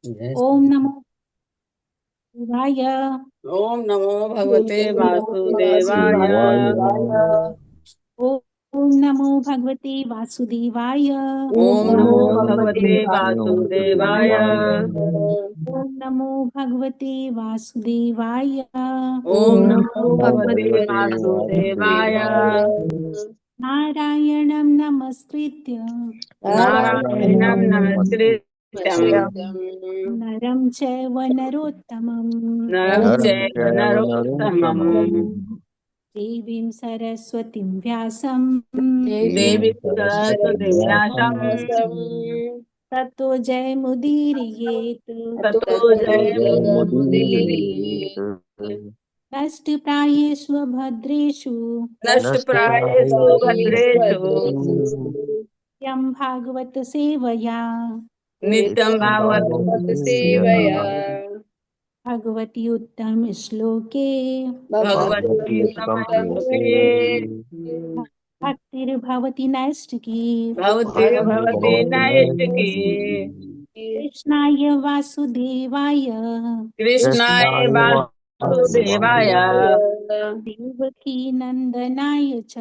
जय ओम श्री नमो शिवाय। ओम नमो भगवते वासुदेवाय। वासुदेवाय। ओम नमो भगवते वासुदेवाय। ओम ओम नमो नमो भगवते भगवते वासुदेवाय। वासुदेवाय। ओम नमो भगवते वासुदेवाय। ओम ओम नमो नमो भगवते भगवते वासुदेवाय। वासुदेवाय। नारायणं नमस्कृत्य नारायणं नारायणं नमस्कृत्यं नमस्कृत्य नरं चैव नरोत्तमं नरं नरं चैव चैव नरोत्तमम् नरोत्तमम् देवीं सरस्वतीं व्यासं देवीं देवीं सरस्वतीं सरस्वतीं व्यासं व्यासं ततो जयमुदीरयेत्। ततो ततो जयमुदीरयेत्। जयमुदीरयेत्। नष्टप्रायेष्वभद्रेषु नष्टप्रायेषु भद्रेषु नष्टप्रायेषु यं भागवत सेवया नित्यं नित्यं भागवत भागवत सेवया। सेवया भगवती उत्तम श्लोके भगवती भगवती समश्लोके समश्लोके भक्तिर्भवति नैष्टिकी। भवतिर्भवति भक्तिर्भवति नैष्टिकी। नैष्टिकी। कृष्णाय वासुदेवाय कृष्णाय कृष्णाय वासुदेवाय वासुदेवाय देवकी नन्दनाय च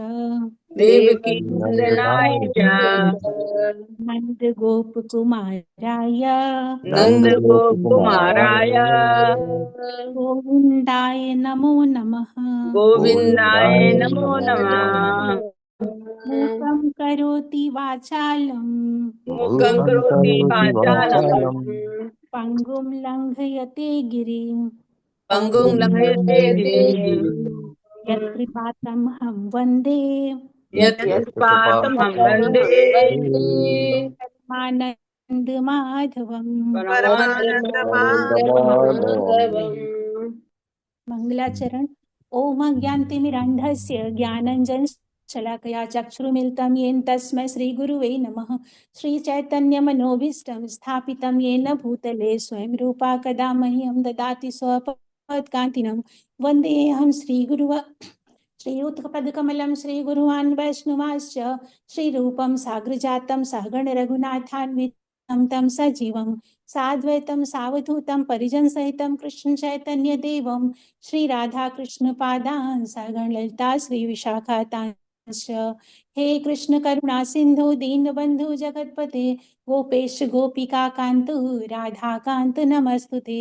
देवकी नन्दनाय नन्दनाय च च नन्दगोपकुमाराय नन्दगोपकुमाराय नन्दगोपकुमाराय गोविन्दाय नमो नमः। गोविन्दाय गोविन्दाय नमो नमो नमः। नमः। मूकं करोति वाचालं मूकं मूकं करोति करोति वाचालं वाचालं पङ्गुं लङ्घयते गिरिं पङ्गुं पङ्गुं लङ्घयते लङ्घयते गिरिं। गिरिं। यत्कृपातमहं वन्दे यत्कृपातमहं वन्दे यत्कृपातमहं परमानन्दमाधवम्। परमानन्दमाधवम्। वन्दे मङ्गलाचरण। ॐ अज्ञानतिमिरान्धस्य ज्ञानञ्जनशलाकया चक्षुरुमिलितं येन तस्मै श्रीगुरुवे नमः। श्रीचैतन्यमनोभीष्टं स्थापितं येन भूतले स्वयं रूपा कदा मह्यं ददाति स्वपदकान्तिनं वन्देऽहं श्रीगुरुव श्रीयुतपदकमलं श्रीगुरुवान् वैष्णवांश्च श्रीरूपं साग्रजातं सहगण रघुनाथान्वितं तं सजीवं साद्वैतं सावधूतं परिजनसहितं कृष्ण चैतन्यदेवं श्रीराधाकृष्णपादान् सहगण ललिता श्रीविशाखातांश्च। हे कृष्ण करुणा सिन्धु दीनबन्धु जगत्पते गोपेश गोपिका कान्तु राधाकान्त नमस्तुते।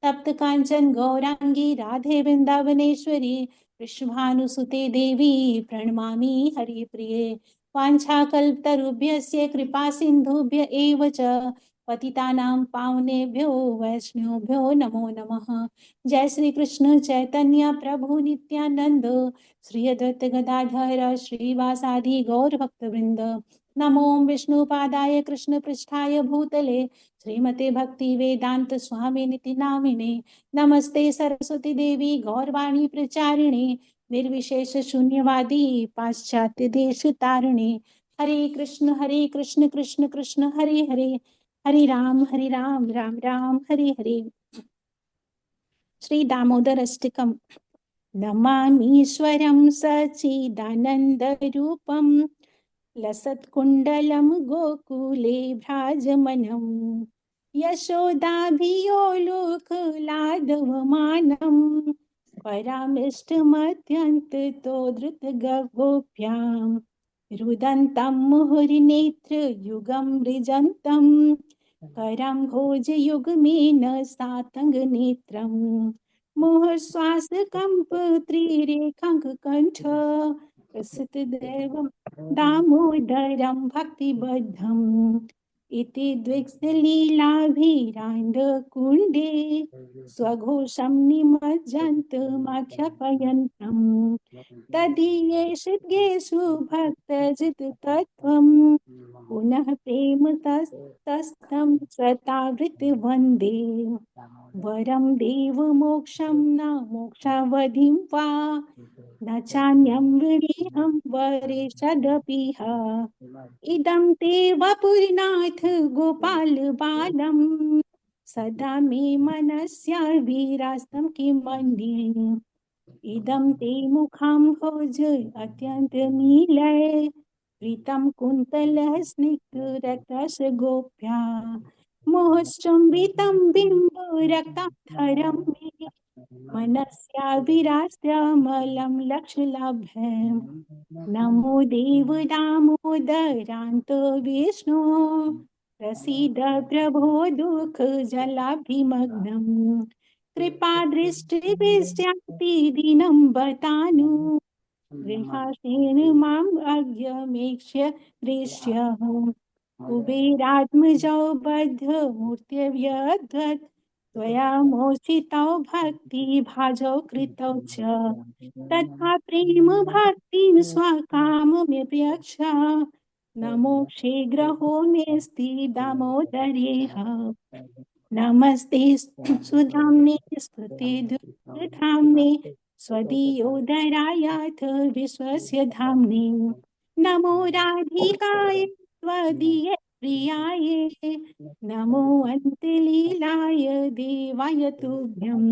तप्त काञ्चन गौरांगी राधे वृन्दावनेश्वरी वृषभानुसुते देवी प्रणमामि हरिप्रिये। वाञ्छाकल्पतरुभ्यस्य कृपा सिन्धुभ्य एव च पतितानां पावनेभ्यो वैष्णवेभ्यो नमो नमः। जय श्री कृष्ण चैतन्य प्रभु नित्यानंद श्री अद्वैत गदाधर श्रीवासादि गौर भक्तवृंद। नमो विष्णुपादाय कृष्ण पृष्ठाय भूतले श्रीमते भक्ति वेदांत स्वामी निति नामिने। नमस्ते सरस्वती देवी गौरवाणी प्रचारिणे निर्विशेष शून्यवादी पाश्चात्य देश तारिणे। हरे कृष्ण कृष्ण कृष्ण हरे हरे हरे राम राम राम हरे हरे। श्री दामोदर अष्टकम। नमामीश्वरं सच्चिदानन्दरूपं लसत्कुण्डलं गोकुले भ्राजमनं यशोदाभियोलुकलाधवमानं परमिष्टमत्यन्ततो धृतगोप्यां रुदन्तं मुहुर्नेत्रयुगं मृजन्तं करं भोजयुग्मेन सातङ्गनेत्रम् मुहश्वासकम्पत्रिरेखाङ्ककण्ठ प्रसृतदेवं दामोदरं भक्तिबद्धम् इति द्विग्धलीलाभिरान्दकुण्डे स्वघोषं निमज्जन्तमाख्यापयन्तम् तदीयेषु भक्तजिततत्त्वं पुनः प्रेम तस्तं सतावृत वन्दे वरं देवमोक्षं न मोक्षावधिं वा न चान्यं वृणीहं वरेशदपि ह इदं ते वपुर्नाथ गोपाल बालं सदा मे मनस्याविरास्तं किमन्ये इदं ते मुखं भोज अत्यन्तमीलय प्रीतं कुन्तलः स्निग्धरक्तस्य गोप्या मोहश्चुम्बितं बिम्बरक्ताधरं मे मनस्याभिरास्यमलं लक्ष्यलाभम् नमो देव दामोदरान्त विष्णु प्रसीद प्रभो दुःखजलाभिमग्नम् कृपादृष्टिभिश्चापि दीनं बतानु गृहासेन माम् अज्ञमेक्ष्य दृश्यः कुबेरात्मजौ बद्धमूर्त्यव्यद्वत् त्वया मोचितौ भक्तिभाजौ कृतौ च तथा प्रेम भक्तिं स्वकामम्यपेक्ष नमो शीघ्रहो मेऽस्ति दामोदरेह नमस्ते सुधाम्ने स्तुतिधाम्ने स्वदीयोदरायाथ विश्वस्य धाम्ने नमो राधिकाय त्वदीय प्रियाय नमो अन्तलीलाय देवाय तुभ्यं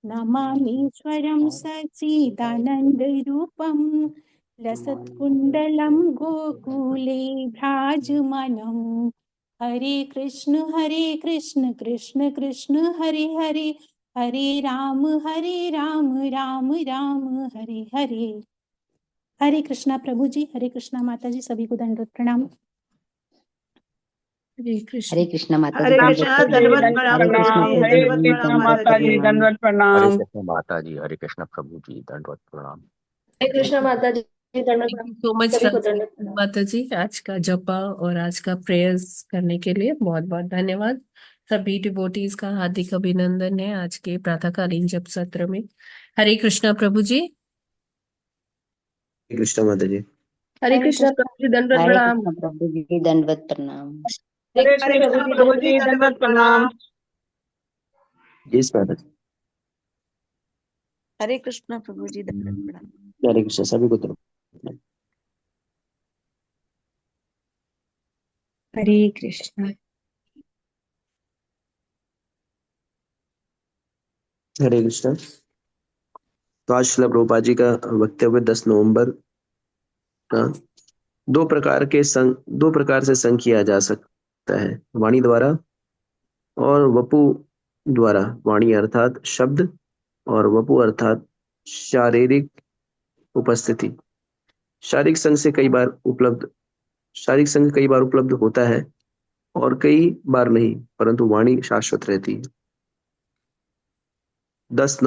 नमामीश्वरं सच्चिदानन्दरूपं लसत्कुण्डलं गोकुले भ्राजमानम् हरे कृष्ण कृष्ण कृष्ण हरे हरे हरे राम राम राम हरे हरे। हरे कृष्णा प्रभु जी, हरे कृष्णा माता जी, सभी को दंडवत प्रणाम। हरे कृष्ण हरे कृष्ण माता जी हरे दंडवत कृष्णा प्रणाम। दंडवत दंडवत प्रणाम हरे कृष्ण प्रणाम। प्रभु जी, प्रभु हरे दंडवत जी प्रणाम कृष्ण दंडवत माता माता जी जी। प्रणाम। दंडवत हरे प्रणाम। कृष्ण माता जी, हरे कृष्ण प्रभु जी, दंडवत प्रणाम। हरे कृष्णा माता जी, दंडवत थैंक प्रणाम यू सो मच सभी को दंडवत प्रणाम। माता जी, आज का जपा और आज का प्रेयर्स करने के लिए बहुत बहुत धन्यवाद। सभी डिवोटीज का हार्दिक अभिनंदन है आज के प्रातःकालीन जप सत्र में। हरे कृष्णा प्रभु जी। कृष्ण माता जी। हरे हरे कृष्णा कृष्ण। प्रभु जी, दंडवत हरे प्रणाम। कृष्ण प्रभु जी दंडवत प्रणाम। हरे हरे कृष्णा प्रभु कृष्णा जी, प्रभु दंडवत जी दंडवत दंडवत प्रणाम। प्रणाम। यस माता जी। हरे कृष्णा प्रभु जी दंडवत प्रणाम। हरे कृष्ण सभी को प्रणाम। हरे कृष्णा। हरे कृष्ण। तो आज श्रील प्रभुपाद जी का वक्तव्य 10 नवंबर का दो प्रकार से संग किया जा सकता है, वाणी द्वारा और वपु द्वारा। वाणी अर्थात शब्द और वपु अर्थात शारीरिक उपस्थिति। शारीरिक संग से कई बार उपलब्ध शारीरिक संग कई बार उपलब्ध होता है और कई बार नहीं, परंतु वाणी शाश्वत रहती है। 10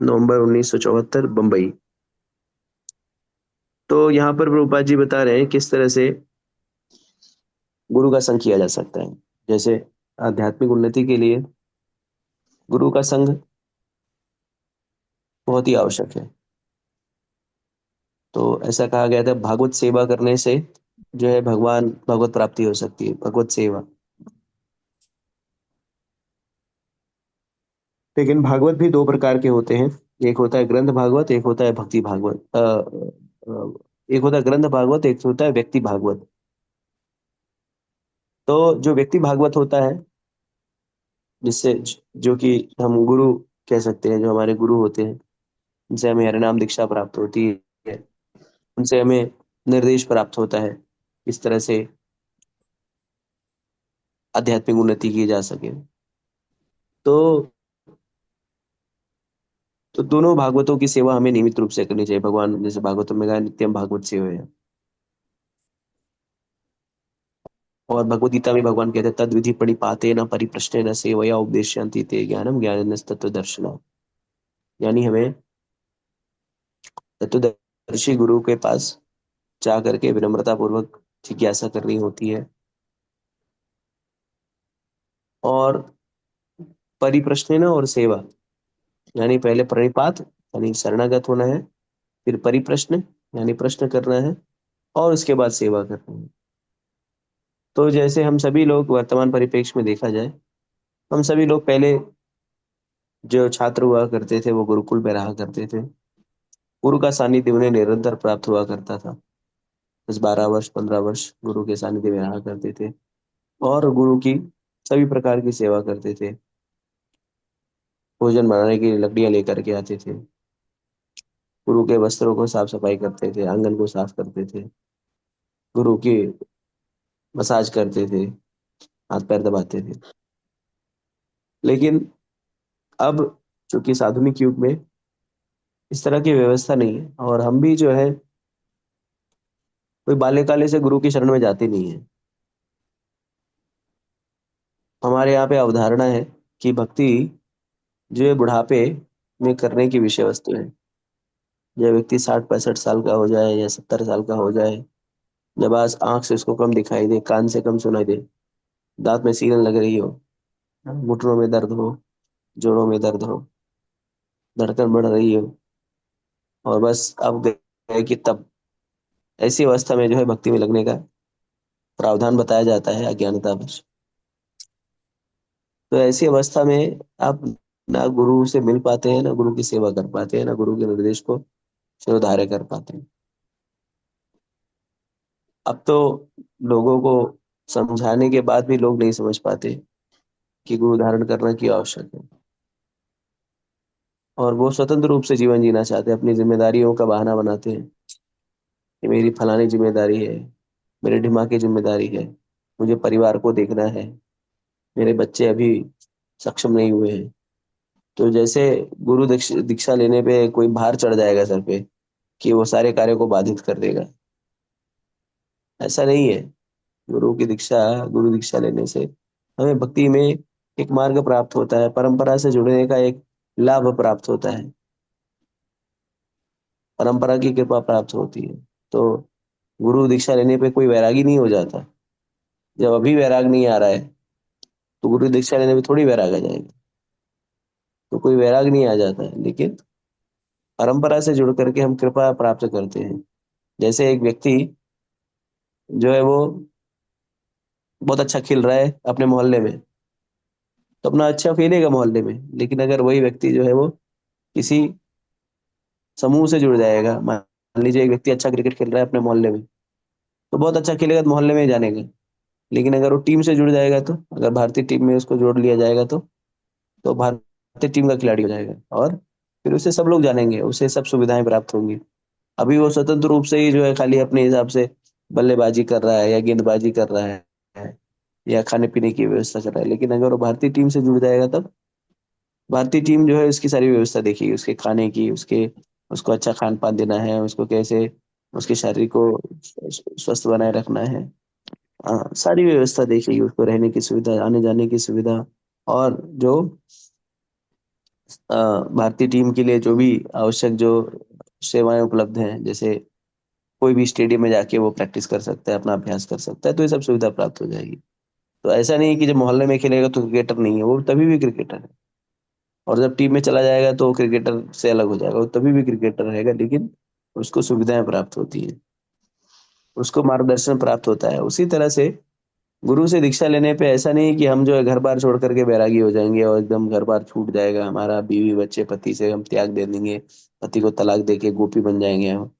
नवंबर 1974 बंबई। तो यहाँ पर प्रभुपाद जी बता रहे हैं किस तरह से गुरु का संग किया जा सकता है। जैसे आध्यात्मिक उन्नति के लिए गुरु का संग बहुत ही आवश्यक है। तो ऐसा कहा गया था, भागवत सेवा करने से जो है भगवत प्राप्ति हो सकती है, भगवत सेवा। लेकिन भागवत भी दो प्रकार के होते हैं, एक होता है ग्रंथ भागवत, एक होता है भक्ति भागवत। एक होता है ग्रंथ भागवत, एक होता है व्यक्ति भागवत। तो जो व्यक्ति भागवत होता है, जिससे जो कि हम गुरु कह सकते हैं, जो हमारे गुरु होते हैं, उनसे हमें हरिनाम दीक्षा प्राप्त होती है, उनसे हमें निर्देश प्राप्त होता है किस तरह से आध्यात्मिक उन्नति की जा सके। तो तो दोनों भागवतों की सेवा हमें नियमित रूप से करनी चाहिए। भगवान जैसे भागवतों में कहा, नित्यम भागवत सेवया। और भगवद गीता में भगवान कहते हैं, तद विधि प्रणिपाते न परिप्रश्ने न सेवया उपदेशयन्ति ते ज्ञानम ज्ञानिनस्तत्त्व दर्शनम। यानी हमें तत्वदर्शी गुरु के पास जा करके विनम्रता पूर्वक जिज्ञासा करनी होती है, और परिप्रश्न और सेवा, यानी पहले प्रणिपात यानी शरणागत होना है, फिर परिप्रश्न यानी प्रश्न करना है, और उसके बाद सेवा करना है। तो जैसे हम सभी लोग वर्तमान परिप्रेक्ष्य में देखा जाए, हम सभी लोग पहले जो छात्र हुआ करते थे वो गुरुकुल में रहा करते थे। गुरु का सानिध्य उन्हें निरंतर प्राप्त हुआ करता था। 10-12 वर्ष 15 वर्ष गुरु के सानिध्य में रहा करते थे और गुरु की सभी प्रकार की सेवा करते थे। भोजन बनाने की लकड़ियां लेकर के आते थे, गुरु के वस्त्रों को साफ सफाई करते थे, आंगन को साफ करते थे, गुरु की मसाज करते थे, हाथ पैर दबाते थे। लेकिन अब चूंकि आधुनिक युग में इस तरह की व्यवस्था नहीं है, और हम भी जो है कोई बाल्यकाले से गुरु की शरण में जाते नहीं है। हमारे यहाँ पे अवधारणा है कि भक्ति जो है बुढ़ापे में करने की विषय वस्तु है। जब व्यक्ति 60-65 साल का हो जाए या 70 साल का हो जाए, जब आज आंख से उसको कम दिखाई दे, कान से कम सुनाई दे, दांत में सीलन लग रही हो, घुटनों में दर्द हो, जोड़ों में दर्द हो, धड़कन बढ़ रही हो, और बस अब गए कि तब ऐसी अवस्था में जो है भक्ति में लगने का प्रावधान बताया जाता है अज्ञानतावश। तो ऐसी अवस्था में आप ना गुरु से मिल पाते हैं, ना गुरु की सेवा कर पाते हैं, ना गुरु के निर्देश को शिरोधार्य कर पाते हैं। अब तो लोगों को समझाने के बाद भी लोग नहीं समझ पाते कि गुरु धारण करना क्यों आवश्यक है, और वो स्वतंत्र रूप से जीवन जीना चाहते हैं। अपनी जिम्मेदारियों का बहाना बनाते हैं कि मेरी फलानी जिम्मेदारी है, मेरे ढिमा की जिम्मेदारी है, मुझे परिवार को देखना है, मेरे बच्चे अभी सक्षम नहीं हुए हैं। तो जैसे गुरु दीक्षा लेने पे कोई भार चढ़ जाएगा सर पे कि वो सारे कार्यों को बाधित कर देगा, ऐसा नहीं है। गुरु दीक्षा लेने से हमें भक्ति में एक मार्ग प्राप्त होता है, परंपरा से जुड़ने का एक लाभ प्राप्त होता है, परंपरा की कृपा प्राप्त होती है। तो गुरु दीक्षा लेने पे कोई वैरागी नहीं हो जाता। जब अभी वैराग नहीं आ रहा है तो गुरु दीक्षा लेने पे थोड़ी वैराग आ जाएगा, तो कोई वैराग नहीं आ जाता है। लेकिन परंपरा से जुड़ करके हम कृपा प्राप्त करते हैं। जैसे एक व्यक्ति जो है वो बहुत अच्छा खेल रहा है अपने मोहल्ले में, तो अपना अच्छा खेलेगा मोहल्ले में। लेकिन अगर वही व्यक्ति जो है वो किसी समूह से जुड़ जाएगा, मान लीजिए एक व्यक्ति अच्छा क्रिकेट खेल रहा है अपने मोहल्ले में, तो बहुत अच्छा खेलेगा तो मोहल्ले में ही जानेगा। लेकिन अगर वो टीम से जुड़ जाएगा, तो अगर भारतीय टीम में उसको जोड़ लिया जाएगा, तो भारतीय टीम का खिलाड़ी हो जाएगा, और फिर उसे सब लोग जानेंगे, उसे सब सुविधाएं प्राप्त होंगी। अभी वो स्वतंत्र रूप से ही जो है खाली अपने हिसाब से बल्लेबाजी कर रहा है या गेंदबाजी कर रहा है या खाने पीने की व्यवस्था कर रहा है। लेकिन अगर वो भारतीय टीम से जुड़ जाएगा, तब भारतीय टीम जो है उसकी सारी व्यवस्था देखेगी, उसके खाने की, उसके उसको अच्छा खान पान देना है, उसको कैसे उसके शरीर को स्वस्थ बनाए रखना है, सारी व्यवस्था देखेगी, उसको रहने की सुविधा, आने जाने की सुविधा, और जो भारतीय टीम के लिए जो भी आवश्यक जो सेवाएं उपलब्ध हैं, जैसे कोई भी स्टेडियम में जाके वो प्रैक्टिस कर सकता है, अपना अभ्यास कर सकता है, तो ये सब सुविधा प्राप्त हो जाएगी। तो ऐसा नहीं कि जब मोहल्ले में खेलेगा तो क्रिकेटर नहीं है, वो तभी भी क्रिकेटर है। और जब टीम में चला जाएगा तो क्रिकेटर से अलग हो जाएगा, वो तभी भी क्रिकेटर रहेगा, लेकिन उसको सुविधाएं प्राप्त होती हैं, उसको मार्गदर्शन प्राप्त होता है। उसी तरह से गुरु से दीक्षा लेने पे ऐसा नहीं कि हम जो है घर बार छोड़ करके बैरागी हो जाएंगे और एकदम घर बार छूट जाएगा हमारा, बीवी बच्चे पति से हम त्याग दे देंगे, पति को तलाक देके गोपी बन जाएंगे हम।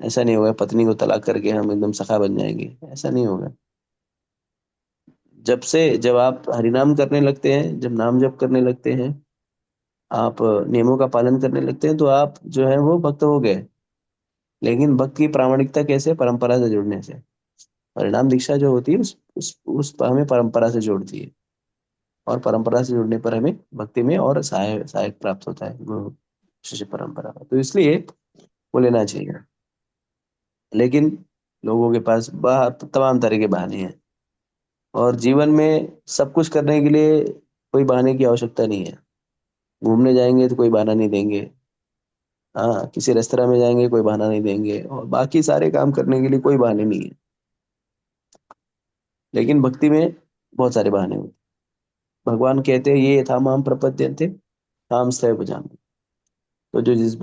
ऐसा नहीं होगा, पत्नी को तलाक करके हम एकदम सखा बन जाएंगे, ऐसा नहीं होगा। जब आप हरिनाम करने लगते हैं, जब नाम जप करने लगते हैं, आप नियमों का पालन करने लगते हैं, तो आप जो है वो भक्त हो गए। लेकिन भक्त की प्रामाणिकता कैसे? परंपरा से जुड़ने से। परिणाम दीक्षा जो होती है उस हमें परंपरा से जोड़ती है, और परंपरा से जुड़ने पर हमें भक्ति में और सहायक प्राप्त होता है गुरु शिष्य परंपरा का। तो इसलिए वो लेना चाहिए। लेकिन लोगों के पास तमाम तरह के बहाने हैं, और जीवन में सब कुछ करने के लिए कोई बहाने की आवश्यकता नहीं है। घूमने जाएंगे तो कोई बहाना नहीं देंगे, हाँ किसी रेस्तरां में जाएंगे कोई बहाना नहीं देंगे, और बाकी सारे काम करने के लिए कोई बहाने नहीं है। लेकिन भक्ति में बहुत सारे बहाने होते हैं। भगवान कहते हैं ये था माम प्रपद्यन्ते ताम स्थे भजामि। तो जो जिस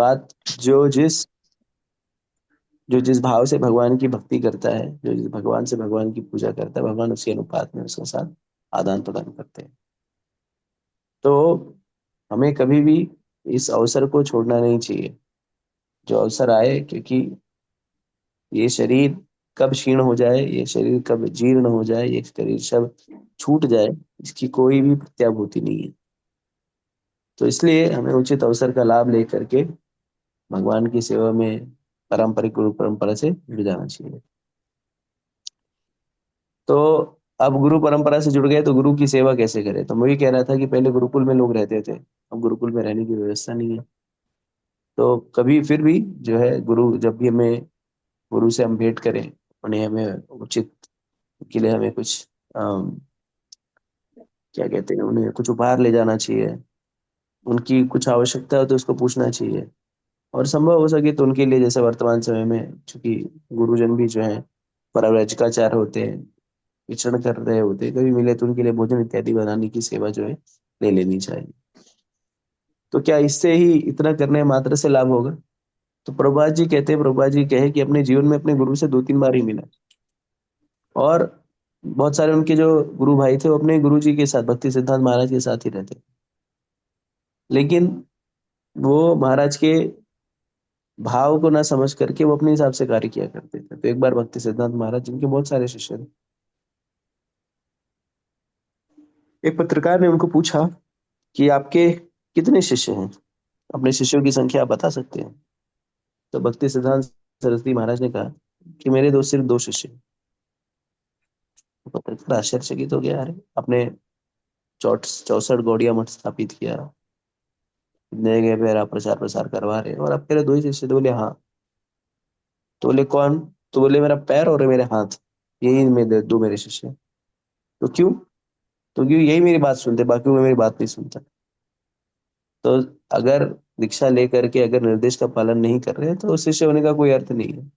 भाव से भगवान की भक्ति करता है, जो जिस भगवान से भगवान की पूजा करता है, भगवान उसी अनुपात में उसके साथ आदान प्रदान करते हैं। तो हमें कभी भी इस अवसर को छोड़ना नहीं चाहिए, जो अवसर आए, क्योंकि ये शरीर कब क्षीण हो जाए, ये शरीर कब जीर्ण हो जाए, ये शरीर सब छूट जाए, इसकी कोई भी प्रत्याभूति नहीं है। तो इसलिए हमें उचित अवसर का लाभ लेकर के भगवान की सेवा में पारंपरिक गुरु परंपरा से जुड़ जाना चाहिए। तो अब गुरु परंपरा से जुड़ गए तो गुरु की सेवा कैसे करें। तो मैं भी कह रहा था कि पहले गुरुकुल में लोग रहते थे, अब गुरुकुल में रहने की व्यवस्था नहीं है। तो कभी फिर भी जो है गुरु, जब भी हमें गुरु से हम भेंट करें, उन्हें हमें उचित के लिए हमें कुछ क्या कहते हैं, उन्हें कुछ उपहार ले जाना चाहिए। उनकी कुछ आवश्यकता हो तो उसको पूछना चाहिए। और संभव हो सके तो उनके लिए, जैसे वर्तमान समय में चूंकि गुरुजन भी जो है परवैज्ञिकाचार्य होते हैं, विचरण कर रहे होते हैं, कभी मिले तो उनके लिए भोजन इत्यादि बनाने की सेवा जो है ले लेनी चाहिए। तो क्या इससे ही इतना करने मात्र से लाभ होगा? तो प्रभुपाद जी कहते हैं, प्रभुपाद जी कहे कि अपने जीवन में अपने गुरु से 2-3 बार ही मिला। और बहुत सारे उनके जो गुरु भाई थे वो अपने गुरु जी के साथ, भक्ति सिद्धांत महाराज के साथ ही रहते, लेकिन वो महाराज के भाव को ना समझ करके वो अपने हिसाब से कार्य किया करते थे। तो एक बार भक्ति सिद्धांत महाराज, जिनके बहुत सारे शिष्य थे, एक पत्रकार ने उनको पूछा कि आपके कितने शिष्य हैं, अपने शिष्यों की संख्या आप बता सकते हैं? तो भक्ति सिद्धांत सरस्वती महाराज ने कहा कि मेरे सिर्फ 2 शिष्य हैं। तो पत्रकार आश्चर्यचकित हो गया, अरे आपने 64 गौड़िया मठ स्थापित किया, नए जगह पे आप प्रचार प्रसार करवा रहे हैं, और आप कह रहे 2 ही शिष्य? तो बोले हाँ। तो बोले कौन? तो बोले मेरा पैर और मेरे हाथ, यही मेरे 2 मेरे शिष्य हैं। तो क्यों? तो क्योंकि यही मेरी बात सुनते, बाकी कोई मेरी बात नहीं सुनता। तो अगर दीक्षा लेकर के अगर निर्देश का पालन नहीं कर रहे हैं तो शिष्य होने का कोई अर्थ नहीं है।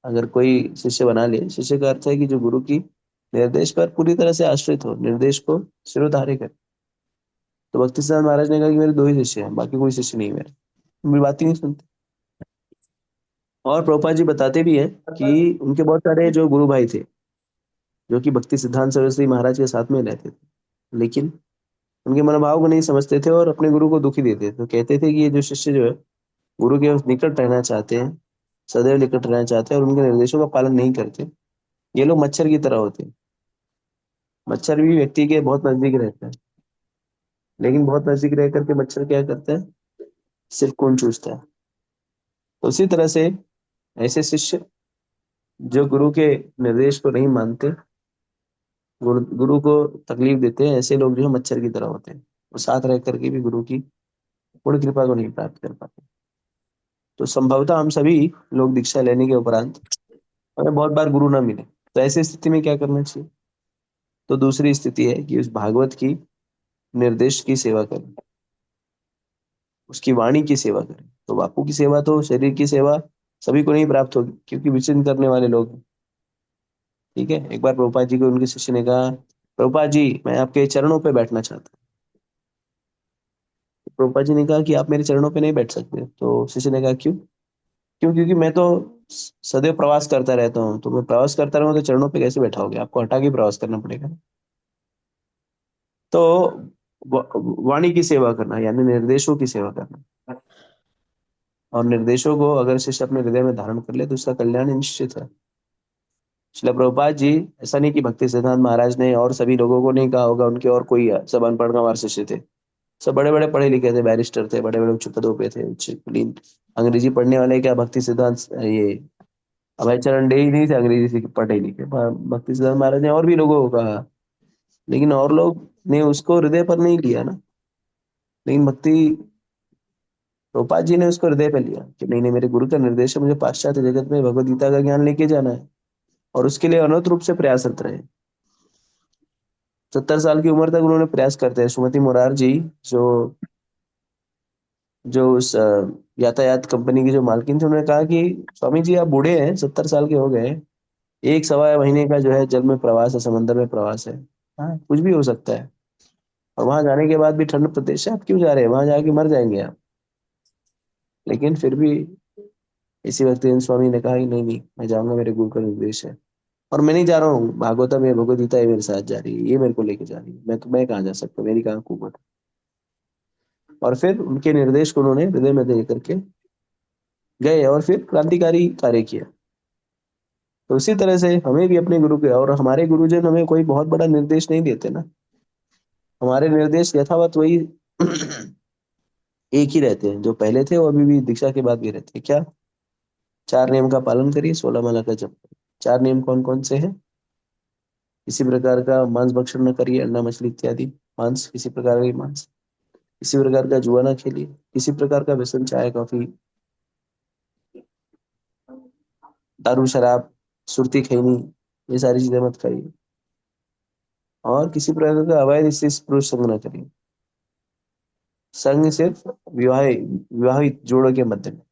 अगर कोई शिष्य बना ले, शिष्य का अर्थ है कि जो गुरु की निर्देश पर पूरी तरह से आश्रित हो, निर्देश को शिरोधार्य करे। तो भक्ति सिद्धांत महाराज ने कहा कि मेरे 2 ही शिष्य हैं, बाकी कोई शिष्य नहीं है मेरा, मेरी बात ही नहीं सुनते। और प्रभुपाद जी बताते भी हैं कि उनके बहुत सारे जो गुरु भाई थे, जो कि भक्ति सिद्धांत सरस्वती महाराज के साथ में रहते थे, लेकिन उनके मनोभाव को नहीं समझते थे और अपने गुरु को दुखी देते थे। तो कहते थे कि ये जो शिष्य जो है गुरु के निकट रहना चाहते हैं, सदैव निकट रहना चाहते हैं और उनके निर्देशों का पालन नहीं करते, ये लोग मच्छर की तरह होते हैं। मच्छर भी व्यक्ति के बहुत नजदीक रहता है, लेकिन बहुत नजदीक रह करके मच्छर क्या करता है? सिर्फ खून चूसता है। तो उसी तरह से ऐसे शिष्य जो गुरु के निर्देश को नहीं मानते, गुरु को तकलीफ देते हैं, ऐसे लोग जो है मच्छर की तरह होते हैं। वो साथ रह करके भी गुरु की पूर्ण कृपा को नहीं प्राप्त कर पाते। तो संभवतः हम सभी लोग दीक्षा लेने के उपरांत हमें बहुत बार गुरु ना मिले, तो ऐसी स्थिति में क्या करना चाहिए? तो दूसरी स्थिति है कि उस भागवत की निर्देश की सेवा करें, उसकी वाणी की सेवा करें। तो बापू की सेवा, तो शरीर की सेवा सभी को नहीं प्राप्त होगी, क्योंकि विचरण करने वाले लोग हैं। ठीक है, एक बार प्रभुपाद जी को उनके शिष्य ने कहा, प्रभुपाद जी मैं आपके चरणों पे बैठना चाहता हूँ। प्रभुपाद जी ने कहा कि आप मेरे चरणों पे नहीं बैठ सकते। तो शिष्य ने कहा क्यों? क्योंकि मैं तो सदैव प्रवास करता रहता हूँ, तो मैं प्रवास करता रहूँ तो चरणों पे कैसे बैठाओगे? आपको हटा के प्रवास करना पड़ेगा। तो वाणी की सेवा करना यानी निर्देशों की सेवा करना, और निर्देशों को अगर शिष्य अपने हृदय में धारण कर ले तो उसका कल्याण निश्चित है। श्रील प्रभुपाद जी, ऐसा नहीं कि भक्ति सिद्धांत महाराज ने और सभी लोगों को नहीं कहा होगा, उनके और कोई सब अनपढ़ गंवार शिष्य थे, सब बड़े बड़े पढ़े लिखे थे, बैरिस्टर थे, बड़े बड़े उच्च पदों पे थे, उच्च कुलीन अंग्रेजी पढ़ने वाले। क्या भक्ति सिद्धांत ये अभय चरण डे ही नहीं थे अंग्रेजी से पढ़े लिखे? भक्ति सिद्धांत महाराज ने और भी लोगों को कहा, लेकिन और लोग ने उसको हृदय पर नहीं लिया ना। लेकिन भक्ति प्रभुपाद जी ने उसको हृदय पर लिया कि नहीं नहीं, मेरे गुरु का निर्देश है, मुझे पाश्चात्य जगत में भगवद गीता का ज्ञान लेके जाना है, और उसके लिए अनंत रूप से प्रयासरत रहे। 70 साल की उम्र तक उन्होंने प्रयास करते हैं। सुमति मोरार जी, जो जो उस यातायात कंपनी की जो मालकिन थे, उन्होंने कहा कि स्वामी जी आप बूढ़े हैं, 70 साल के हो गए, 1 सवा महीने का जो है जल में प्रवास है, समंदर में प्रवास है, हाँ कुछ भी हो सकता है। और वहां जाने के बाद भी ठंड प्रदेश है, आप क्यों जा रहे हैं? वहां जाके मर जाएंगे आप। लेकिन फिर भी इसी वक्त इन स्वामी ने कहा कि नहीं नहीं, मैं जाऊंगा, मेरे गुरु का निर्देश है, और मैं नहीं जा रहा हूँ, भागवतम या भगवद गीता ये मेरे साथ जा रही है, ये मेरे को लेके जा रही है, मैं कहाँ जा सकता हूँ, मेरी कहाँ कुवत। और फिर उनके निर्देश को उन्होंने हृदय में दे करके गए और फिर क्रांतिकारी कार्य किया। तो उसी तरह से हमें भी अपने गुरु के, और हमारे गुरुजन हमें कोई बहुत बड़ा निर्देश नहीं देते ना, हमारे निर्देश यथावत वही एक ही रहते हैं जो पहले थे, वो अभी भी दीक्षा के बाद भी रहते हैं। क्या? 4 नियम का पालन करिए, 16 माला का जप करिए। 4 नियम कौन कौन से हैं? किसी प्रकार का मांस भक्षण न करिए, अंडा मछली इत्यादि मांस, किसी प्रकार का मांस, किसी प्रकार का जुआ ना खेलिए, किसी प्रकार का व्यसन, चाय कॉफी, दारू शराब, सुरती खैनी, ये सारी चीजें मत खाइए। और किसी प्रकार का अवैध स्त्री पुरुष संग न करिए। संग सिर्फ विवाहित जोड़ों के मध्य में,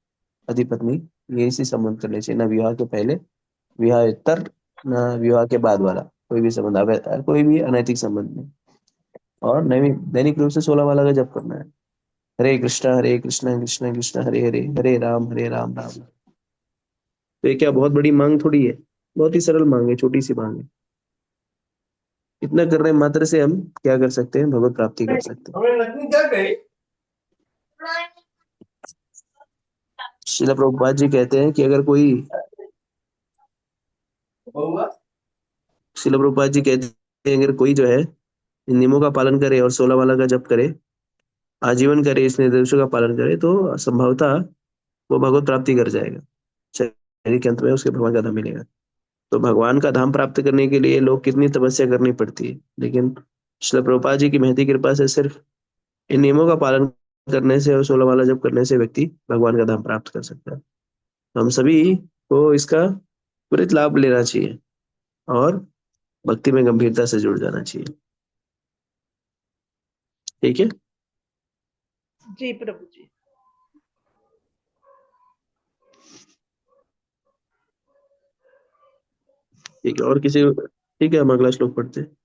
पति पत्नी ये इसी संबंध करने चाहिए, न विवाह के पहले, विवाहेतर, न विवाह के बाद वाला कोई भी संबंध, कोई भी अनैतिक संबंध नहीं। और दैनिक रूप से 16 माला का जप करना है। हरे कृष्णा कृष्ण कृष्ण हरे हरे, हरे राम राम राम। तो ये क्या बहुत बड़ी मांग थोड़ी है, बहुत ही सरल मांग है, छोटी सी मांग है। इतना करने मात्र से हम क्या कर सकते हैं, भगवत प्राप्ति कर सकते हैं। श्रील प्रभुपाद जी कहते हैं कि अगर कोई, श्रील प्रभुपाद जी कहते हैं अगर कोई जो है इन नियमों का पालन करे और 16 माला का जप करे, आजीवन करे, इस निर्देशों का पालन करे, तो संभवतः वो भगवत प्राप्ति कर जाएगा। शरीर के अंत में उसके भगवान का धाम मिलेगा। तो भगवान का धाम प्राप्त करने के लिए लोग कितनी तपस्या करनी पड़ती है, लेकिन श्रील प्रभुपाद जी की महती कृपा से सिर्फ इन नियमों का पालन करने से और 16 माला जप करने से व्यक्ति भगवान का धाम प्राप्त कर सकता है। तो हम सभी को इसका त्वरित लाभ लेना चाहिए और भक्ति में गंभीरता से जुड़ जाना चाहिए। ठीक है जी प्रभु जी। ठीक है। और किसी, ठीक है, हम अगला श्लोक पढ़ते हैं।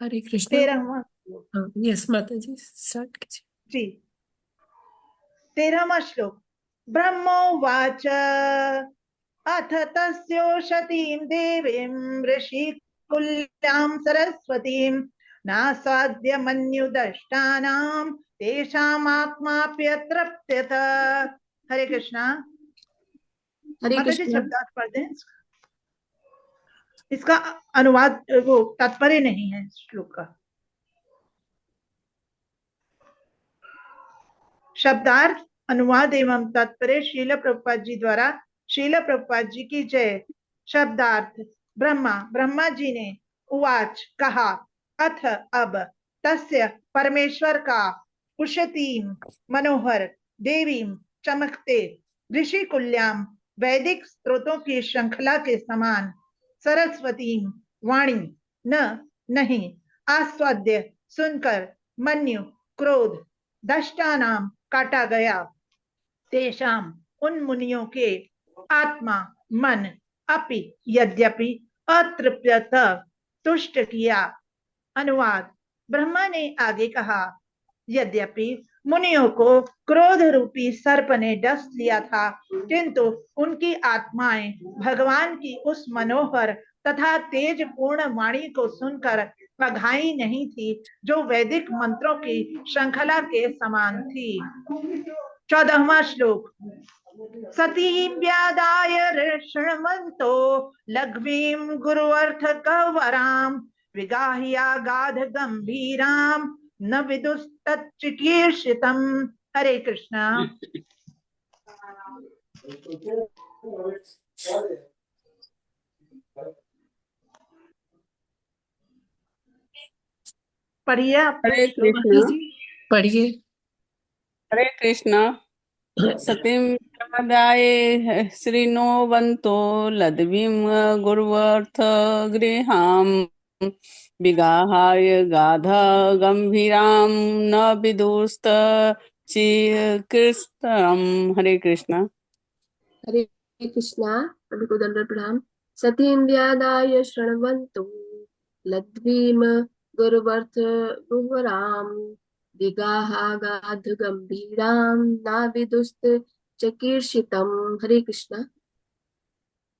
हरे कृष्णा। 13वां श्लोक। हाँ, यस माता जी, स्टार्ट कीजिए। जी 13वां श्लोक। ब्रह्मोवाच अथ तस्योषतीं देवीं ऋषिकुल्यां सरस्वतीं नासाद्य मन्युदष्टानां तेषामात्माप्यतृप्यत। हरे कृष्णा। हरे माता जी कृष्णा। शब्दार्थ पढ़ दें। इसका अनुवाद, वो तात्पर्य नहीं है इस श्लोक का। शब्दार्थ, अनुवाद एवं तात्पर्य श्रील प्रभुपाद जी द्वारा। श्रील प्रभुपाद जी की जय। शब्दार्थ। ब्रह्मा जी ने, उवाच कहा, अथ अब, तस्य परमेश्वर का, उषतीम मनोहर, देवीम चमकते, ऋषिकुल्याम वैदिक स्त्रोतों की श्रृंखला के समान, सरस्वतीम वाणी न नहीं, आस्वाद्य सुनकर, मन्यु क्रोध, दष्टानाम काटा गया, तेषाम उन मुनियों के, आत्मा मन, अपि यद्यपि अतृप्यत तुष्ट किया। अनुवाद। ब्रह्मा ने आगे कहा, यद्यपि मुनियों को क्रोध रूपी सर्प ने डस लिया था, किंतु उनकी आत्माएं भगवान की उस मनोहर तथा तेज पूर्ण वाणी को सुनकर अघाई नहीं थी, जो वैदिक मंत्रों की श्रृंखला के समान थी। 14वां श्लोक। सती व्यादाय ऋषण्वन्तो लघ्वीं गुरुवर्थ कवरां विगाह्या गाध गंभीरां न विदुस्तच्चिकीर्षितम्। हरे कृष्णा। पढ़िए आप। हरे माता कृष्णा। जी पढ़िए। हरे कृष्णा। सतीं प्रदाये श्रीणुवन्तो लद्वीं गुर्वर्थ गृहां विगाहाय गाधा गंभीरां न विदुस्त चिकीर्षितम्। हरे कृष्णा। हरे कृष्णा। प्रभु को दंडवत प्रणाम। सतीं व्यादाय शृण्वन्तु लद्वीम गुरुवर्थ गुहराम विगाहागाध गंभीराम नाविदुस्त चकीर्षितम्। हरे कृष्णा।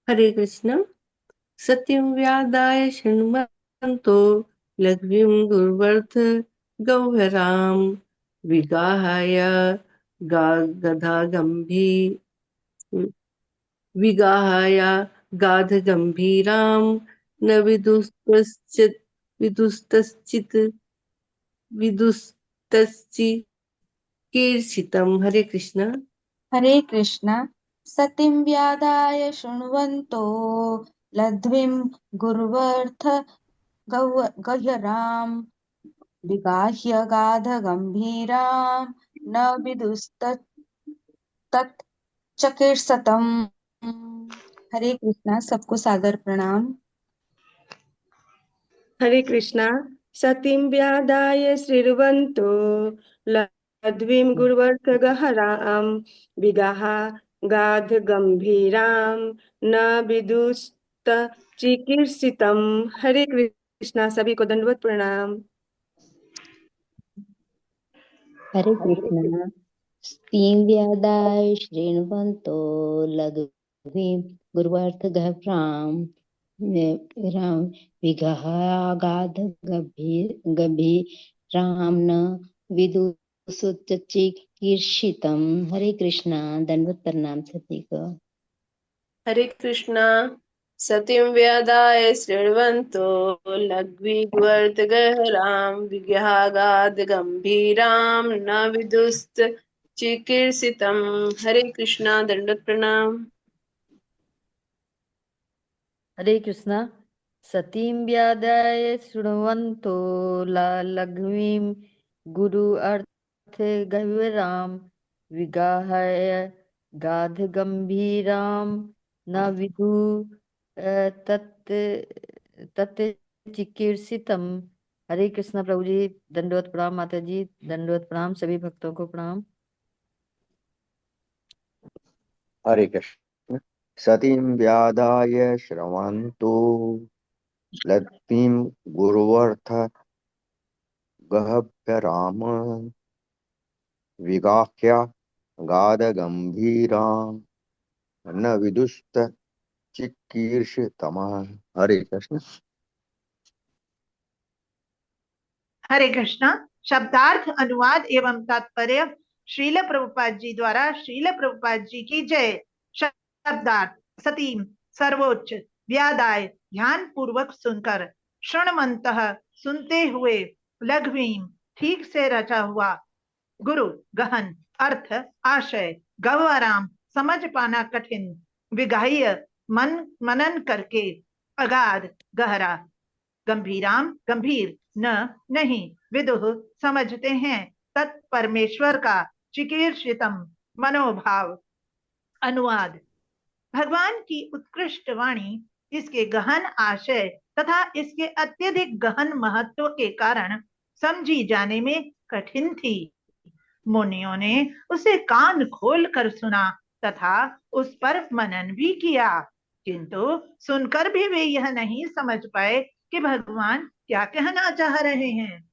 हरे कृष्ण। सत्यं व्यादाय शृण्वन्तो लघ्वीं गुर्वर्थ गौहरां विगाहाय गधा गंभीर विगाहाय गाध गंभीरां न विदुस्तश्चित विदुस्तश्चित विदुस्तचिकीर्षितम्। कीर्षितम्। हरे कृष्ण। हरे कृष्ण। सतिं व्यादाय शृण्वन्तो लध्वीं गुर्वर्थ गह्वरां विगाह्य गाधगम्भीरां न विदुस्तत् चकिर्सतम्। हरे कृष्णा, सबको सादर प्रणाम। हरे कृष्णा। सतीं व्यादाय श्रीर्वन्तो लध्वीं गुर्वर्थ विगाः गाध गंभीरां न विदुस्त चिकीर्षितम्। हरे कृष्णा, सभी को दंडवत प्रणाम। हरे कृष्ण। स्त्रीव्यादाय शृण्वन्तो लघ्वीं गुर्वार्थगभ्रां राम विगहागाध गभीरां न विदुषुचिकीर्षितम्। हरे कृष्णा, दंडवत प्रणाम सभी को। हरे कृष्णा। सतिं व्यादाय शृण्वन्तो लघ्वीग्वर्तगहरां विज्ञागाद् न विदुस्त चिकीर्षितम्। हरे कृष्णा, दंडवत प्रणाम। हरे कृष्णा। सतीं व्यादाय शृण्वन्तो लघ्वीं गुरु अर्थ गह्वरां विगाहय गाधगम्भीरां न विदु तत् तत् चिकीर्षितम्। हरे कृष्णा प्रभु जी, दंडवत प्रणाम। माता जी दंडवत प्रणाम। सभी भक्तों को प्रणाम। हरे कृष्ण। सतीं व्यादाय श्रवन्तु लक्ष्मीं गुर्वर्थ गहभ्यराम विगाह्य गादगम्भीरां न विदुस्त चिकीर्षतमः। हरे कृष्ण। हरे कृष्णा। शब्दार्थ, अनुवाद एवं तात्पर्य श्रील प्रभुपाद जी द्वारा। श्रील प्रभुपाद जी की जय। शब्दार्थ: सतीम सर्वोच्च, व्यादाय ध्यान पूर्वक सुनकर, श्रृणवंतः सुनते हुए, लघ्वीम ठीक से रचा हुआ, गुरु गहन अर्थ आशय, गह्वराम समझ पाना कठिन, विगाह्य मनन करके, अगाध गहरा, गंभीराम गंभीर, न नहीं, विदुह समझते हैं, तत्परमेश्वर का, चिकीर्षितम मनोभाव। अनुवाद: भगवान की उत्कृष्ट वाणी, इसके गहन आशय तथा इसके अत्यधिक गहन महत्व के कारण समझी जाने में कठिन थी। मुनियों ने उसे कान खोल कर सुना तथा उस पर मनन भी किया, किंतु सुनकर भी वे यह नहीं समझ पाए कि भगवान क्या कहना चाह रहे हैं।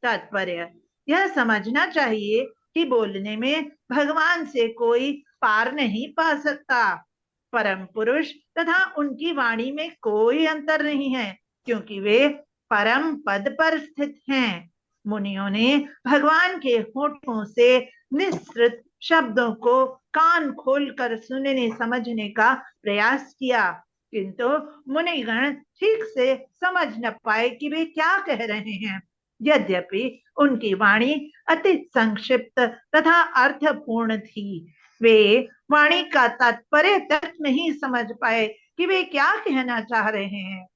तात्पर्य: यह समझना चाहिए कि बोलने में भगवान से कोई पार नहीं पा सकता। परम पुरुष तथा उनकी वाणी में कोई अंतर नहीं है, क्योंकि वे परम पद पर स्थित हैं। मुनियों ने भगवान के होठों से निःसृत शब्दों को कान खोलकर सुनने समझने का प्रयास किया, किंतु मुनिगण ठीक से समझ न पाए कि वे क्या कह रहे हैं। यद्यपि उनकी वाणी अति संक्षिप्त तथा अर्थपूर्ण थी, वे वाणी का तात्पर्य तक नहीं समझ पाए कि वे क्या कहना चाह रहे हैं।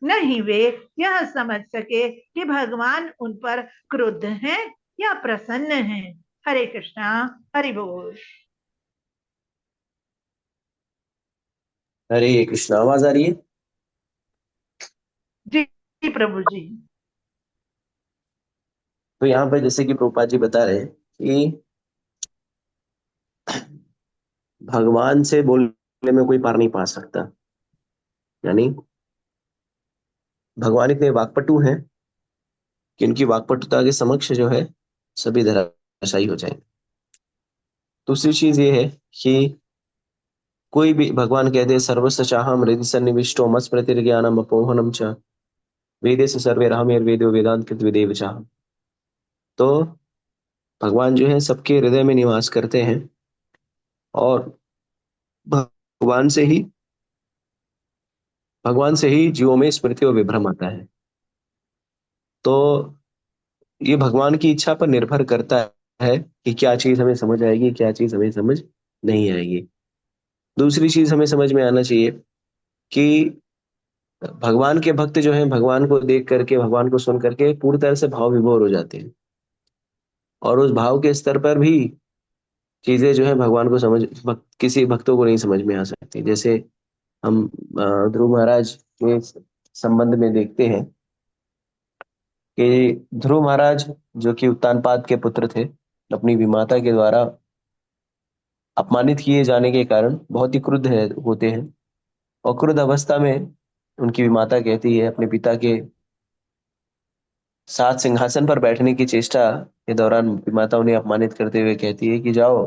नहीं वे यह समझ सके कि भगवान उन पर क्रुद्ध हैं या प्रसन्न हैं। हरे कृष्णा। हरि बोल। हरे कृष्णा। आवाज आ रही है? जी प्रभु जी। तो यहाँ पर जैसे कि प्रभुपाद जी बता रहे हैं कि भगवान से बोलने में कोई पार नहीं पा सकता, यानी भगवान इतने वाकपटु हैं कि उनकी वाकपटुता के समक्ष जो है सभी धराशायी हो जाएंगे। दूसरी चीज ये है कि कोई भी भगवान कहते सर्वस्य चाहम हृदि सन्निविष्टो मत्स्मृतिर्ज्ञानम अपोहनम च वेदेषु सर्वैरहमेर्वेदो वेदांत विदेव चाह। तो भगवान जो है सबके हृदय में निवास करते हैं और भगवान से ही जीवों में स्मृति और विभ्रम आता है। तो ये भगवान की इच्छा पर निर्भर करता है कि क्या चीज हमें समझ आएगी, क्या चीज हमें समझ नहीं आएगी। दूसरी चीज हमें समझ में आना चाहिए कि भगवान के भक्त जो हैं भगवान को देख करके, भगवान को सुन करके पूरी तरह से भाव विभोर हो जाते हैं, और उस भाव के स्तर पर भी चीजें जो है भगवान को किसी भक्तों को नहीं समझ में आ सकती। जैसे हम ध्रुव महाराज के संबंध में देखते हैं कि ध्रुव महाराज जो कि उत्तानपाद के पुत्र थे, अपनी विमाता के द्वारा अपमानित किए जाने के कारण बहुत ही क्रुद्ध होते हैं, और क्रुद्ध अवस्था में उनकी विमाता कहती है, अपने पिता के साथ सिंहासन पर बैठने की चेष्टा के दौरान विमाता उन्हें अपमानित करते हुए कहती है कि जाओ,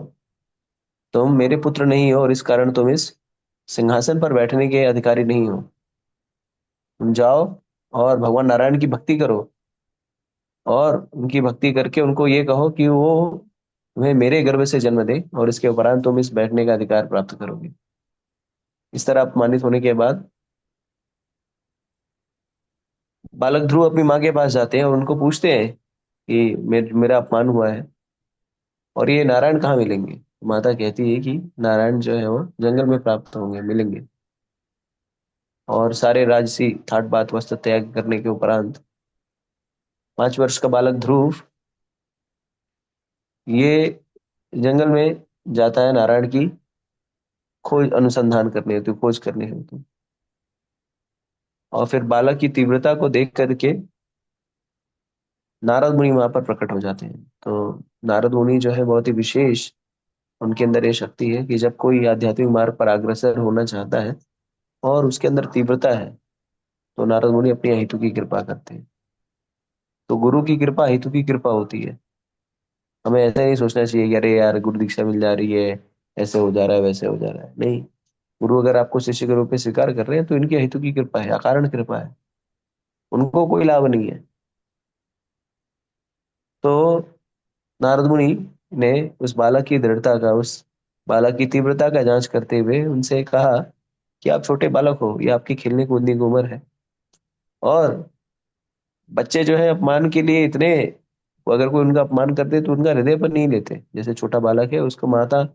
तुम मेरे पुत्र नहीं हो और इस कारण तुम इस सिंहासन पर बैठने के अधिकारी नहीं हो। तुम जाओ और भगवान नारायण की भक्ति करो, और उनकी भक्ति करके उनको ये कहो कि वो तुम्हें मेरे गर्भ से जन्म दे, और इसके उपरांत तुम इस बैठने का अधिकार प्राप्त करोगे। इस तरह अपमानित होने के बाद बालक ध्रुव अपनी माँ के पास जाते हैं और उनको पूछते हैं कि मेरा अपमान हुआ है और ये नारायण कहाँ मिलेंगे। माता कहती है कि नारायण जो है वो जंगल में प्राप्त होंगे, मिलेंगे। और सारे राजसी ठाट बाट वस्त्र त्याग करने के उपरांत 5 वर्ष का बालक ध्रुव ये जंगल में जाता है नारायण की खोज अनुसंधान करने हेतु, खोज करने हेतु। और फिर बालक की तीव्रता को देख करके नारद मुनि वहां पर प्रकट हो जाते हैं। तो नारद मुनि जो है बहुत ही विशेष, उनके अंदर ये शक्ति है कि जब कोई आध्यात्मिक मार्ग पर अग्रसर होना चाहता है और उसके अंदर तीव्रता है, तो नारद मुनि अपनी अहितु की कृपा करते हैं। तो गुरु की कृपा अहितु की कृपा होती है। हमें ऐसा नहीं सोचना चाहिए कि अरे यार गुरु दीक्षा मिल जा रही है, ऐसे हो जा रहा है, वैसे हो जा रहा है। नहीं, गुरु अगर आपको शिष्य के रूप में स्वीकार कर रहे हैं तो इनकी अहितु की कृपा है, अकारण कृपा है, उनको कोई लाभ नहीं है। तो नारद मुनि ने उस बालक की दृढ़ता का, उस बालक की तीव्रता का जांच करते हुए उनसे कहा कि आप छोटे बालक हो, ये आपकी खेलने कूदने की उम्र है, और बच्चे जो है अपमान के लिए इतने, अगर कोई उनका अपमान करते तो उनका हृदय पर नहीं लेते। जैसे छोटा बालक है, उसको माता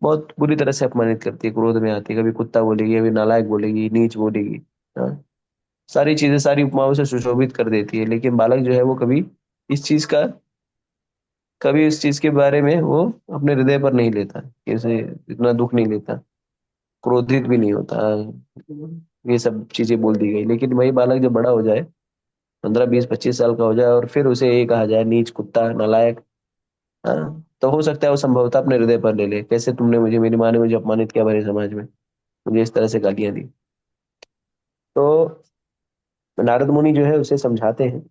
बहुत बुरी तरह से अपमानित करती है, क्रोध में आती है, कभी कुत्ता बोलेगी, कभी नालायक बोलेगी, नीच बोलेगी, हाँ, सारी चीजें सारी उपमाओं से सुशोभित कर देती है। लेकिन बालक जो है वो इस चीज का कभी इस चीज के बारे में वो अपने हृदय पर नहीं लेता, कैसे इतना दुख नहीं लेता, क्रोधित भी नहीं होता। ये सब चीजें बोल दी गई। लेकिन वही बालक जब बड़ा हो जाए, 15 20 25 साल का हो जाए, और फिर उसे ये कहा जाए नीच, कुत्ता, नालायक, हाँ, तो हो सकता है वो संभवतः अपने हृदय पर ले ले, कैसे तुमने मुझे, मेरी माँ ने मुझे अपमानित किया भरे समाज में, मुझे इस तरह से गालियां दी। तो नारद मुनि जो है उसे समझाते हैं।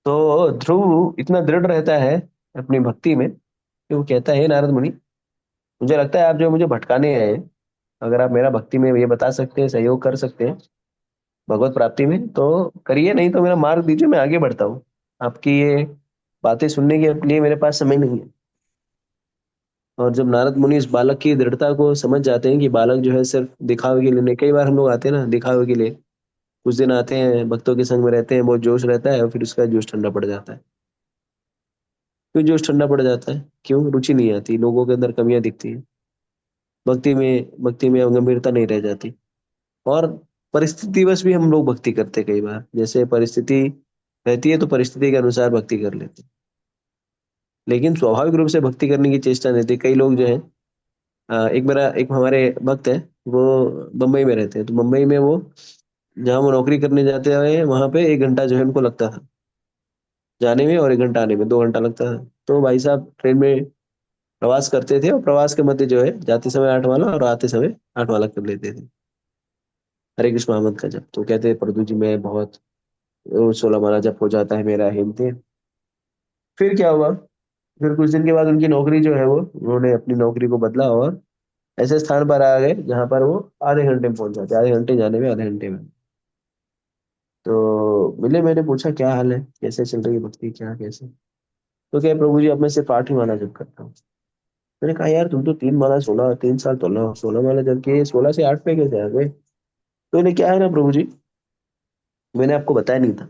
तो ध्रुव इतना दृढ़ रहता है अपनी भक्ति में कि वो कहता है, नारद मुनि, मुझे लगता है आप जो मुझे भटकाने आए हैं, अगर आप मेरा भक्ति में ये बता सकते हैं, सहयोग कर सकते हैं भगवत प्राप्ति में, तो करिए, नहीं तो मेरा मार्ग दीजिए, मैं आगे बढ़ता हूँ। आपकी ये बातें सुनने के लिए मेरे पास समय नहीं है। और जब नारद मुनि इस बालक की दृढ़ता को समझ जाते हैं कि बालक जो है सिर्फ दिखावे के लिए नहीं, कई बार हम लोग आते हैं ना दिखावे के लिए, कुछ दिन आते हैं, भक्तों के संग में रहते हैं, बहुत जोश रहता है, और फिर उसका जोश ठंडा पड़ जाता है। क्यों जोश ठंडा पड़ जाता है? क्यों? रुचि नहीं आती, लोगों के अंदर कमियां दिखती है, भक्ति में गंभीरता नहीं रह जाती। और परिस्थितिवश भी हम लोग भक्ति करते हैं कई बार, जैसे परिस्थिति रहती है तो परिस्थिति के अनुसार भक्ति कर लेते हैं, लेकिन स्वाभाविक रूप से भक्ति करने की चेष्टा नहीं थी। कई लोग जो है, एक हमारे भक्त है, वो बम्बई में रहते हैं, तो बम्बई में वो जहाँ वो नौकरी करने जाते हैं वहां पे 1 घंटा जो है उनको लगता था जाने में, और 1 घंटा आने में, 2 घंटा लगता था। तो भाई साहब ट्रेन में प्रवास करते थे, और प्रवास के मध्य जो है जाते समय 8 माला और आते समय 8 माला कर लेते थे हरे कृष्ण महामंत्र का जप। तो कहते हैं, प्रभु जी मैं बहुत 16 माला जप हो जाता है मेरा, हिमते। फिर क्या हुआ? फिर कुछ दिन के बाद उनकी नौकरी जो है वो, उन्होंने अपनी नौकरी को बदला और ऐसे स्थान पर आ गए जहां पर वो आधे घंटे में पहुंच जाते, आधे घंटे जाने में, आधे घंटे में। तो मिले, मैंने पूछा क्या हाल है, कैसे चल रही है भक्ति, क्या कैसे? तो क्या प्रभु जी अब मैं सिर्फ 8 ही माला जप करता हूँ। मैंने कहा यार तुम तो 3 माला 16, 3 साल तो 16 माला जप के 16 से 8 पे कैसे आ गए? तो इन्हें क्या है ना प्रभु जी, मैंने आपको बताया नहीं था,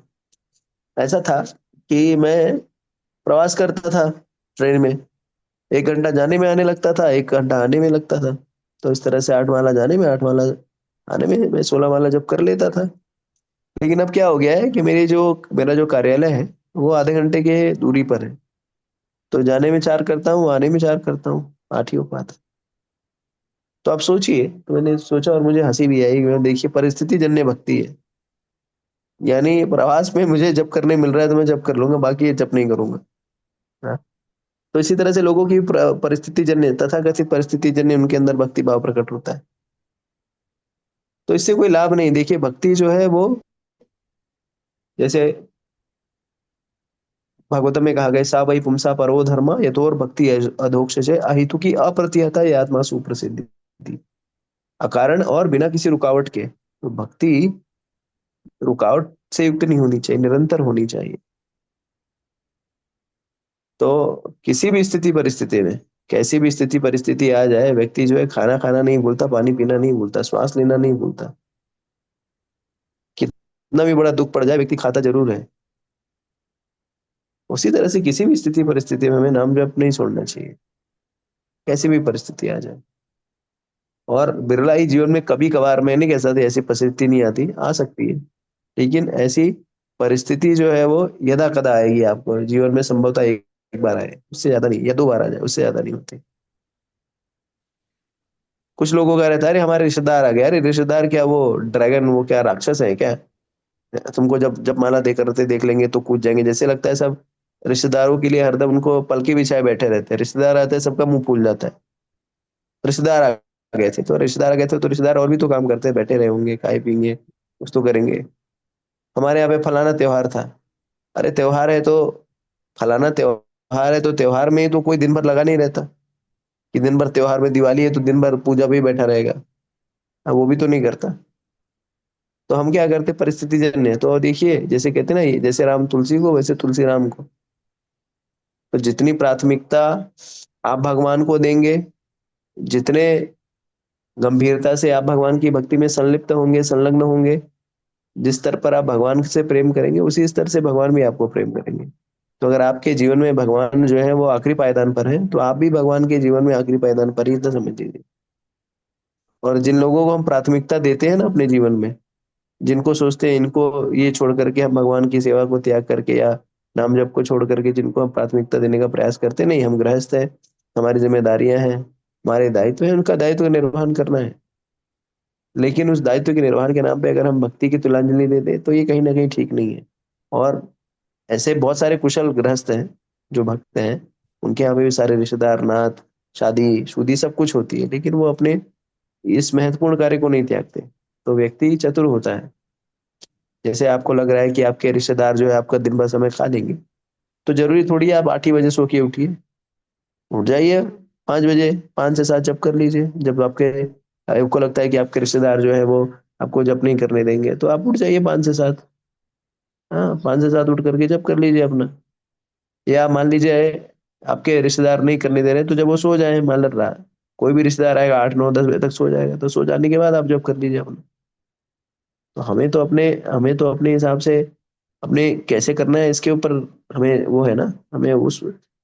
ऐसा था कि मैं प्रवास करता था ट्रेन में, 1 घंटा जाने में आने लगता था, 1 घंटा आने में लगता था। तो इस तरह से 8 माला जाने में, 8 माला आने में मैं 16 माला जप कर लेता था। लेकिन अब क्या हो गया है कि मेरा जो कार्यालय है वो आधे घंटे के दूरी पर है। तो जाने में 4 करता हूँ, आने में 4 करता हूँ, 8 ही हो पाता। तो आप सोचिए, तो मैंने सोचा और मुझे हंसी भी आई। देखिए, परिस्थिति जन्य भक्ति है। यानी प्रवास में मुझे जप करने मिल रहा है तो मैं जप कर लूंगा, बाकी ये जप नहीं करूंगा। हाँ? तो इसी तरह से लोगों की परिस्थिति जन्य, तथाकथित परिस्थिति जन्य उनके अंदर भक्ति भाव प्रकट होता है। तो इससे कोई लाभ नहीं। देखिए, भक्ति जो है वो, जैसे भागवतम में कहा गया, सा वही पुंसा परो धर्म यथोर भक्ति अधोक्षजे अहितु की अप्रतिहता ये आत्मा सुप्रसिद्धि। अकारण और बिना किसी रुकावट के। तो भक्ति रुकावट से युक्त नहीं होनी चाहिए, निरंतर होनी चाहिए। तो किसी भी स्थिति परिस्थिति में, कैसी भी स्थिति परिस्थिति आ जाए, व्यक्ति जो है खाना खाना नहीं भूलता, पानी पीना नहीं भूलता, श्वास लेना नहीं भूलता। कितना भी बड़ा दुख पड़ जाए, व्यक्ति खाता जरूर है। उसी तरह से किसी भी स्थिति परिस्थिति में हमें नाम जप नहीं छोड़ना चाहिए, कैसी भी परिस्थिति आ जाए। और बिरला ही जीवन में कभी कभार, मैं नहीं कह सकता ऐसी परिस्थिति नहीं आती, आ सकती है, लेकिन ऐसी परिस्थिति जो है वो यदा कदा आएगी आपको जीवन में, संभवतः एक बार आए, उससे ज्यादा नहीं, या 2 बार आ जाए, उससे ज्यादा नहीं होती। कुछ लोगों का रहता है, अरे हमारे रिश्तेदार आ गए। अरे रिश्तेदार क्या, वो ड्रैगन, वो क्या राक्षस है क्या? तुमको जब जब माला देख लेंगे तो कूद जाएंगे। जैसे लगता है सब रिश्तेदारों के लिए हरदम उनको पलकी बिछाए बैठे रहते हैं। रिश्तेदार आते हैं, सबका मुंह फूल जाता है। रिश्तेदार आ गए थे तो रिश्तेदार आ गए थे तो रिश्तेदार और भी तो काम करते हैं, बैठे रहे होंगे, खाए पिएंगे, कुछ तो करेंगे। हमारे यहाँ पे फलाना त्योहार था। अरे त्योहार है तो, फलाना त्योहार है तो त्योहार में ही तो कोई दिन भर लगा नहीं रहता कि दिन भर त्योहार में, दिवाली है तो दिन भर पूजा पे ही बैठा रहेगा। अब वो भी तो नहीं करता। तो हम क्या करते, परिस्थिति जन्य है। तो देखिए, जैसे कहते हैं ना, ये जैसे राम तुलसी को, वैसे तुलसी राम को। तो जितनी प्राथमिकता आप भगवान को देंगे, जितने गंभीरता से आप भगवान की भक्ति में संलिप्त होंगे, संलग्न होंगे, जिस स्तर पर आप भगवान से प्रेम करेंगे, उसी स्तर से भगवान भी आपको प्रेम करेंगे। तो अगर आपके जीवन में भगवान जो है वो आखिरी पायदान पर है, तो आप भी भगवान के जीवन में आखिरी पायदान पर ही, इतना समझ लीजिए। और जिन लोगों को हम प्राथमिकता देते हैं ना अपने जीवन में, जिनको सोचते हैं इनको ये छोड़ करके हम भगवान की सेवा को त्याग करके, या नाम जप को छोड़ करके जिनको हम प्राथमिकता देने का प्रयास करते, नहीं हम गृहस्थ है, हमारी जिम्मेदारियां हैं, हमारे दायित्व है, उनका दायित्व का निर्वहन करना है। लेकिन उस दायित्व के निर्वहन के नाम पे अगर हम भक्ति की तुलांजलि दे दे, तो ये कहीं ना कहीं ठीक नहीं है। और ऐसे बहुत सारे कुशल गृहस्थ हैं जो भक्त हैं, उनके यहाँ पे भी सारे रिश्तेदार, नात, शादी शुदी सब कुछ होती है, लेकिन वो अपने इस महत्वपूर्ण कार्य को नहीं त्यागते। तो व्यक्ति चतुर होता है। जैसे आपको लग रहा है कि आपके रिश्तेदार जो है आपका दिन भर समय खा लेंगे, तो जरूरी थोड़ी है आप 8 ही बजे सो के उठिए। उठ जाइए 5 बजे, 5 से 7 जब कर लीजिए। जब आपको लगता है कि आपके रिश्तेदार जो है वो आपको जब नहीं करने देंगे, तो आप उठ जाइए 5 से 7। हाँ, 5 से 7 उठ करके जब कर लीजिए अपना। या मान लीजिए आपके रिश्तेदार नहीं करने दे रहे, तो जब वो सो जाए, मान रहा कोई भी रिश्तेदार आएगा 8 9 10 बजे तक सो जाएगा, तो सो जाने के बाद आप जब कर लीजिए अपना। तो हमें तो अपने हिसाब से, अपने कैसे करना है इसके ऊपर हमें वो है ना, हमें उस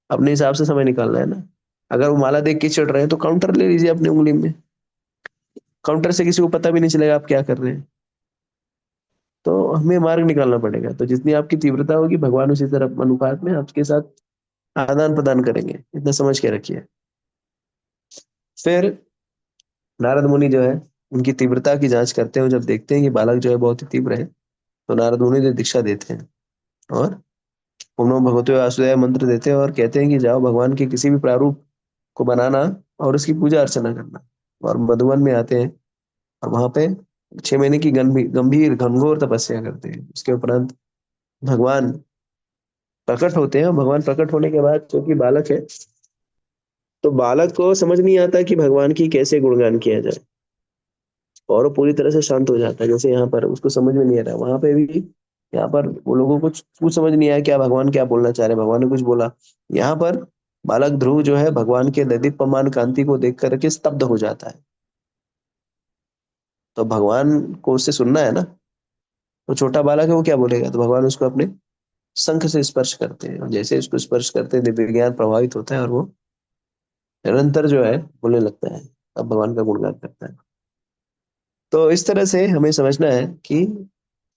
अपने हिसाब से समय निकालना है ना। अगर वो माला देख के चिढ़ रहे हैं तो काउंटर ले लीजिए अपनी उंगली में। काउंटर से किसी को पता भी नहीं चलेगा आप क्या कर रहे हैं। तो हमें मार्ग निकालना पड़ेगा। तो जितनी आपकी तीव्रता होगी, भगवान उसी तरफ अनुपात में आपके साथ आदान प्रदान करेंगे, इतना समझ के रखिए। फिर नारद मुनि जो है उनकी तीव्रता की जांच करते हैं। जब देखते हैं कि बालक जो है बहुत ही तीव्र है, तो नारद मुनि ने दीक्षा देते हैं और ओम नमो भगवते वासुदेवाय मंत्र देते हैं और कहते हैं कि जाओ भगवान के किसी भी प्रारूप को बनाना और उसकी पूजा अर्चना करना। और मधुवन में आते हैं और वहां पे 6 महीने की गंभीर घनघोर तपस्या करते हैं। उसके उपरांत भगवान प्रकट होते हैं। और भगवान प्रकट होने के बाद, क्योंकि बालक है, तो बालक को समझ नहीं आता कि भगवान की कैसे गुणगान किया जाए, और वो पूरी तरह से शांत हो जाता है। जैसे यहाँ पर उसको समझ में नहीं आ रहा, वहां पे भी यहाँ पर वो लोगों को कुछ समझ नहीं आया क्या भगवान क्या बोलना चाह रहे हैं। भगवान ने कुछ बोला, यहाँ पर बालक ध्रुव जो है भगवान के दैदीप्यमान कांति को देख करके स्तब्ध हो जाता है। तो भगवान को उससे सुनना है ना, तो छोटा बालक है, वो क्या बोलेगा? तो भगवान उसको अपने शंख से स्पर्श करते हैं, और जैसे इसको स्पर्श करते हैं दिव्य ज्ञान प्रभावित होता है और वो निरंतर जो है बोलने लगता है, अब भगवान का गुणगान करता है। तो इस तरह से हमें समझना है कि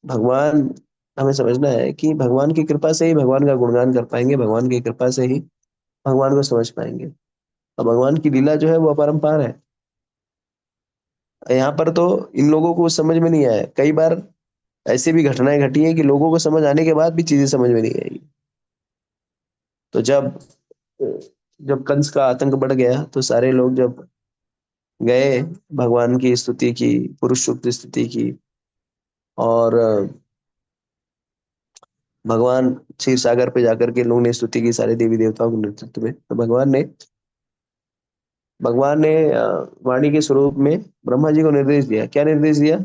भगवान हमें समझना है कि भगवान की कृपा से ही भगवान का गुणगान कर पाएंगे, भगवान की कृपा से ही भगवान को समझ पाएंगे। और भगवान की लीला जो है वो अपरंपार है। यहाँ पर तो इन लोगों को समझ में नहीं आया, कई बार ऐसी भी घटनाएं घटी हैं कि लोगों को समझ आने के बाद भी चीजें समझ में नहीं आई। तो जब जब कंस का आतंक बढ़ गया तो सारे लोग जब गए भगवान की स्तुति की, पुरुष सूक्त स्तुति की, और भगवान क्षीर सागर पे जाकर के लोगों ने स्तुति की सारे देवी देवताओं के नेतृत्व में, तो भगवान ने वाणी के स्वरूप में ब्रह्मा जी को निर्देश दिया। क्या निर्देश दिया?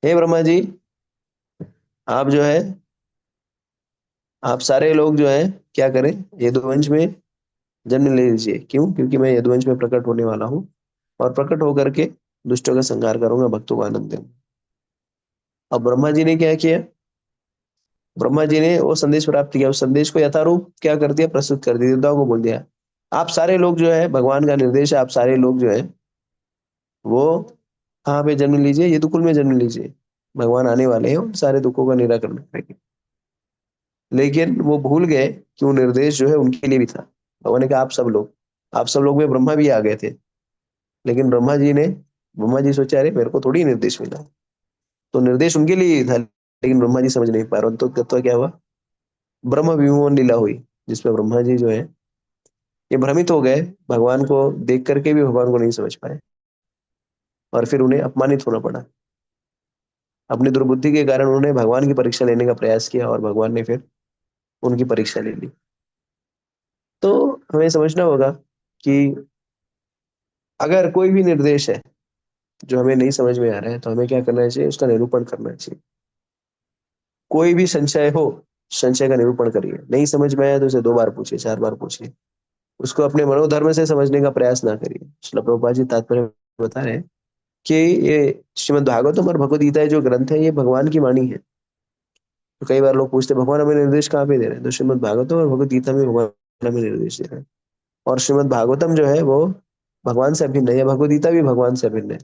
हे ब्रह्मा जी, आप जो है आप सारे लोग जो है क्या करें, यदुवंश में जन्म ले लीजिए। क्यों? क्योंकि मैं यदुवंश में प्रकट होने वाला हूँ और प्रकट होकर के दुष्टों का संहार करूंगा, भक्तों को आनंद दूंगा। अब ब्रह्मा जी ने क्या किया? ब्रह्मा जी ने वो संदेश प्राप्त किया, उस संदेश को यथारूप क्या कर दिया, प्रस्तुत कर दिया, देवताओं को बोल दिया आप सारे लोग जो है, भगवान का निर्देश है, आप सारे लोग जो है वो कहाँ पे जन्म लीजिए, यदुकुल में जन्म लीजिए। भगवान आने वाले हैं उन सारे दुखों का निराकरण करेंगे। लेकिन वो भूल गए कि वो निर्देश जो है उनके लिए भी था। भगवान ने कहा आप सब लोग में ब्रह्मा भी आ गए थे, लेकिन ब्रह्मा जी सोचा अरे मेरे को थोड़ी निर्देश मिला, तो निर्देश उनके लिए ही था, लेकिन ब्रह्मा जी समझ नहीं पा रहे। तो क्या हुआ? ब्रह्म विमोहन लीला हुई, जिसमें ब्रह्मा जी जो है ये भ्रमित हो गए, भगवान को देख करके भी भगवान को नहीं समझ पाए, और फिर उन्हें अपमानित होना पड़ा। अपनी दुर्बुद्धि के कारण उन्होंने भगवान की परीक्षा लेने का प्रयास किया और भगवान ने फिर उनकी परीक्षा ले ली। तो हमें समझना होगा कि अगर कोई भी निर्देश है जो हमें नहीं समझ में आ रहा है तो हमें क्या करना चाहिए, उसका निरूपण करना चाहिए। कोई भी संशय हो, संशय का निरूपण करिए। नहीं समझ में आया तो उसे 2 बार पूछिए, 4 बार पूछिए। उसको अपने मनोधर्म से समझने का प्रयास ना करिए। श्रील प्रभुपाद जी तात्पर्य बता रहे हैं कि ये श्रीमद् भागवतम और भगवद गीता जो ग्रंथ है ये भगवान की वाणी है। तो कई बार लोग पूछते हैं भगवान हमें निर्देश कहाँ पे दे रहे हैं, तो श्रीमद् भागवतम और भगवद गीता में भगवान हमें निर्देश दे रहे हैं। और श्रीमद् भागवतम जो है वो भगवान से अभिन्न है, भगवद गीता भी भगवान से अभिन्न है।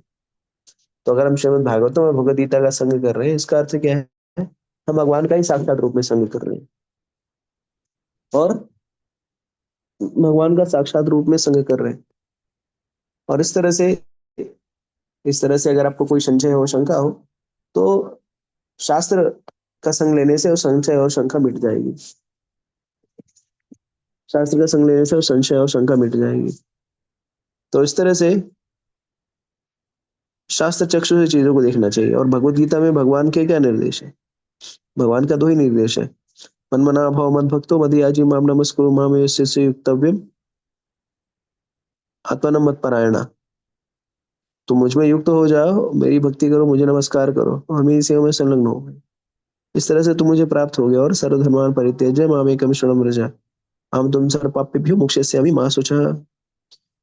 तो अगर हम श्रीमद् भागवतम और भगवद गीता का संग कर रहे हैं, इसका अर्थ क्या है? हम भगवान का ही साक्षात रूप में संग कर रहे हैं, और भगवान का साक्षात रूप में संग कर रहे हैं। और इस तरह से अगर आपको कोई संशय हो, शंका हो, तो शास्त्र का संग लेने से वो संशय और शंका मिट जाएगी। शास्त्र का संग लेने से वो संशय और शंका मिट जाएगी। तो इस तरह से शास्त्र चक्षु से चीजों को देखना चाहिए। और भगवद गीता में भगवान के क्या निर्देश है? भगवान का 2 ही निर्देश है, मन्मना भव मद्भक्तो मदयाजी माम नमस्कुरु माम यस्य युक्तव्यम आत्मनम मत्परायणा। तुम मुझ में युक्त हो जाओ, मेरी भक्ति करो, मुझे नमस्कार करो, और मेरी सेवा में संलग्न हो। इस तरह से तुम मुझे प्राप्त हो गए। और सर्वधर्मान परित्यज्य मामेकम शरणम व्रज अहम त्वं सर्वपापेभ्यो मोक्षयिष्यामि मा शुचः।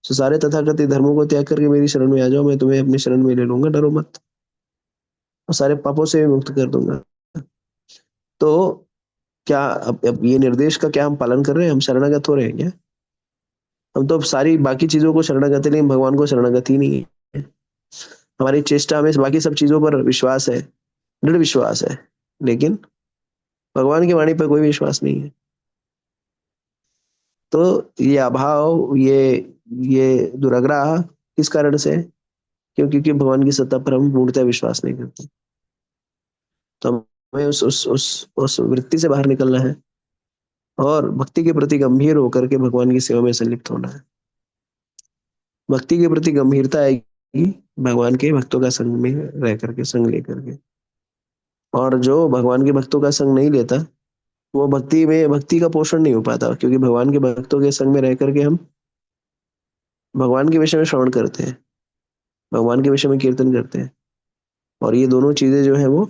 तो सारे तथाकथित धर्मों को त्याग करके मेरी शरण में आ जाओ, मैं तुम्हें अपनी शरण में ले लूंगा, डरो मत, और सारे पापों से भी मुक्त कर दूंगा। तो क्या अब ये निर्देश का क्या हम पालन कर रहे हैं? हम शरणागत हो रहे हैं क्या? हम तो सारी बाकी चीजों को शरणागत है, लेकिन भगवान को शरणागत ही नहीं है। हमारी चेष्टा में बाकी सब चीजों पर विश्वास है, दृढ़ विश्वास है, लेकिन भगवान की वाणी पर कोई विश्वास नहीं है। तो ये अभाव, ये दुराग्रह किस कारण से है? क्योंकि भगवान की सत्ता पर हम पूर्णतः विश्वास नहीं करते। तो हमें उस वृत्ति से बाहर निकलना है और भक्ति के प्रति गंभीर होकर के भगवान की सेवा में संलिप्त होना है। भक्ति के प्रति गंभीरता आएगी भगवान के भक्तों का संग में रह करके, संग लेकर के। और जो भगवान के भक्तों का संग नहीं लेता, वो भक्ति का पोषण नहीं हो पाता, क्योंकि भगवान के भक्तों के संग में रह करके हम भगवान के विषय में श्रवण करते हैं, भगवान के विषय में कीर्तन करते हैं, और ये दोनों चीजें जो है वो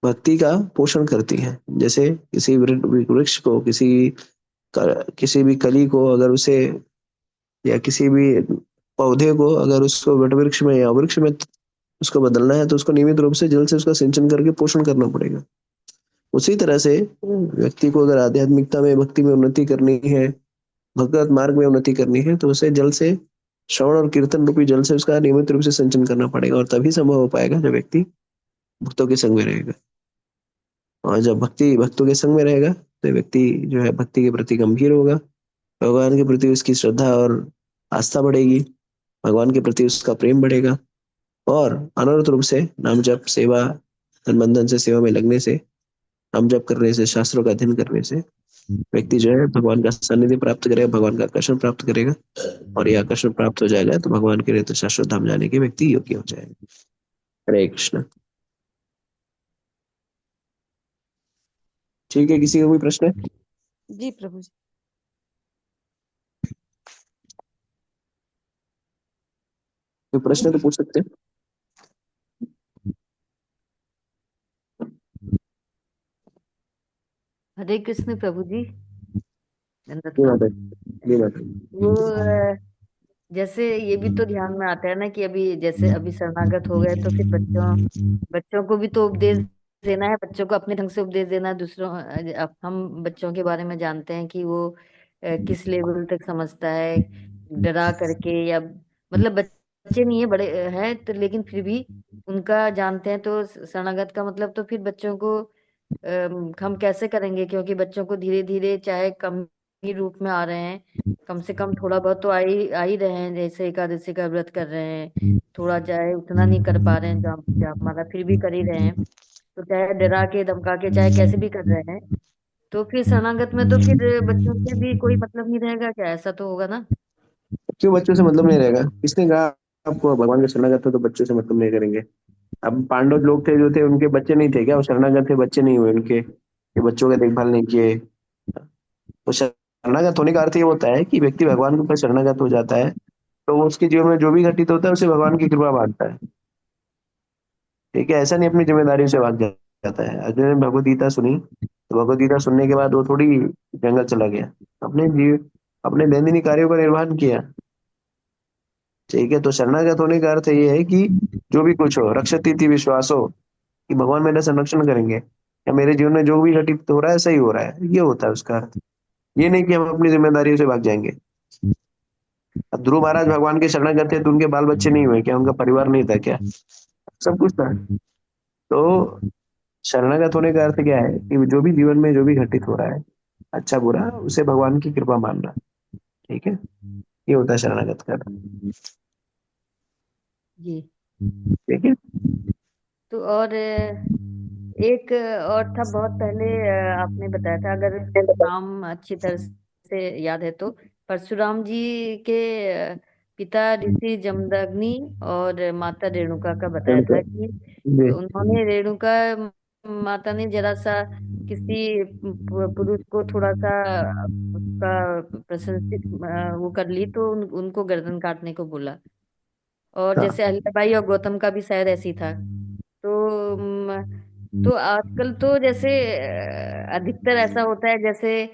भक्ति का पोषण करती हैं। जैसे किसी वृक्ष को, किसी भी कली को अगर उसे, या किसी भी पौधे को अगर उसको वट वृक्ष में या वृक्ष में उसको बदलना है, तो उसको नियमित रूप से जल से उसका सिंचन करके पोषण करना पड़ेगा। उसी तरह से व्यक्ति को अगर आध्यात्मिकता में, भक्ति में उन्नति करनी है, भगवत मार्ग में उन्नति करनी है, तो उसे जल से, श्रवण और कीर्तन रूपी जल से उसका नियमित रूप से सिंचन करना पड़ेगा, और तभी संभव हो पाएगा जब व्यक्ति भक्तों के संग में रहेगा। और जब भक्तों के संग में रहेगा तो व्यक्ति जो है भक्ति के प्रति गंभीर होगा, भगवान के प्रति उसकी श्रद्धा और आस्था बढ़ेगी, भगवान के प्रति उसका प्रेम बढ़ेगा, और अनवरत रूप से नाम जप, सेवा, तन बंधन से सेवा में लगने से, नाम जप करने से, शास्त्रों का अध्ययन करने से व्यक्ति जो है भगवान का सानिध्य प्राप्त करेगा, भगवान का आकर्षण प्राप्त करेगा, और ये आकर्षण प्राप्त हो जाएगा तो भगवान के लिए तो शाश्वत धाम जाने के व्यक्ति योग्य हो जाएगा। हरे कृष्ण। ठीक है, किसी का कोई प्रश्न है? जी प्रभु जी। कोई प्रश्न है तो पूछ सकते हैं। हरे कृष्ण प्रभु जी। दंडवत ये प्रणाम। बात है, ये बात है। वो जैसे ये भी तो ध्यान में आता है ना कि अभी जैसे अभी शरणागत हो गए तो फिर बच्चों को भी तो उपदेश देना है, बच्चों को अपने ढंग से उपदेश देना है। दूसरों अब हम बच्चों के बारे में जानते हैं कि वो किस लेवल तक समझता है, डरा करके या मतलब बच्चे नहीं है, बड़े हैं तो, लेकिन फिर भी उनका जानते हैं। तो शरणागत का मतलब तो फिर बच्चों को हम कैसे करेंगे, क्योंकि बच्चों को धीरे धीरे चाहे कम ही रूप में आ रहे हैं, कम से कम थोड़ा बहुत तो आ ही रहे हैं। जैसे एकादशी का व्रत कर रहे हैं, थोड़ा चाहे उतना नहीं कर पा रहे हैं जो हमारा, फिर भी कर ही रहे हैं। तो चाहे डरा के धमका के चाहे कैसे भी कर रहे हैं, तो फिर शरणागत में तो फिर बच्चों से भी कोई मतलब नहीं रहेगा क्या? ऐसा तो होगा ना? क्यों बच्चों से मतलब नहीं रहेगा? किसने कहा आपको भगवान के शरणागत हो तो बच्चों से मतलब नहीं करेंगे? अब पांडव लोग थे जो थे, उनके बच्चे नहीं थे क्या? वो शरणागत थे, बच्चे नहीं हुए उनके, ये बच्चों का देखभाल नहीं किए। तो शरणागत होने का अर्थ ये होता है कि व्यक्ति भगवान के ऊपर शरणागत हो जाता है, तो वो उसके जीवन में जो भी घटित होता है उसे भगवान की कृपा मानता है। ठीक है, ऐसा नहीं अपनी जिम्मेदारी से भाग जाता है। अर्जुन ने भगवत गीता सुनी, तो भगवत गीता सुनने के बाद वो थोड़ी जंगल चला गया, अपने दैनंदिन कार्यों का निर्वहन किया। ठीक है, तो शरणागत होने का अर्थ ये है कि जो भी कुछ हो, रक्षति इति विश्वासो, कि भगवान मेरा संरक्षण करेंगे, या मेरे जीवन में जो भी घटित हो रहा है सही हो रहा है, ये होता है उसका अर्थ। ये नहीं कि हम अपनी जिम्मेदारियों से भाग जाएंगे। अब ध्रुव महाराज भगवान के शरणागत थे तो उनके बाल बच्चे नहीं हुए क्या? उनका परिवार नहीं था क्या? सब कुछ था। तो शरणागत होने का अर्थ क्या है कि जो भी जीवन में जो भी घटित हो रहा है, अच्छा बुरा, उसे भगवान की कृपा मानना। ठीक है, ये होता है शरणागत का अर्थ। जी। ठीक है। तो और एक और था बहुत पहले, आपने बताया था, अगर नाम अच्छी तरह से याद है तो, परशुराम जी के पिता ऋषि जमदग्नि और माता रेणुका का बताया था कि जी। उन्होंने, रेणुका माता ने जरा सा किसी पुरुष को थोड़ा सा उसका प्रशंसित वो कर ली, तो उनको गर्दन काटने को बोला। और हाँ। जैसे अहिल्याबाई और गौतम का भी शायद ऐसी था। तो तो आजकल तो जैसे अधिकतर ऐसा होता है, जैसे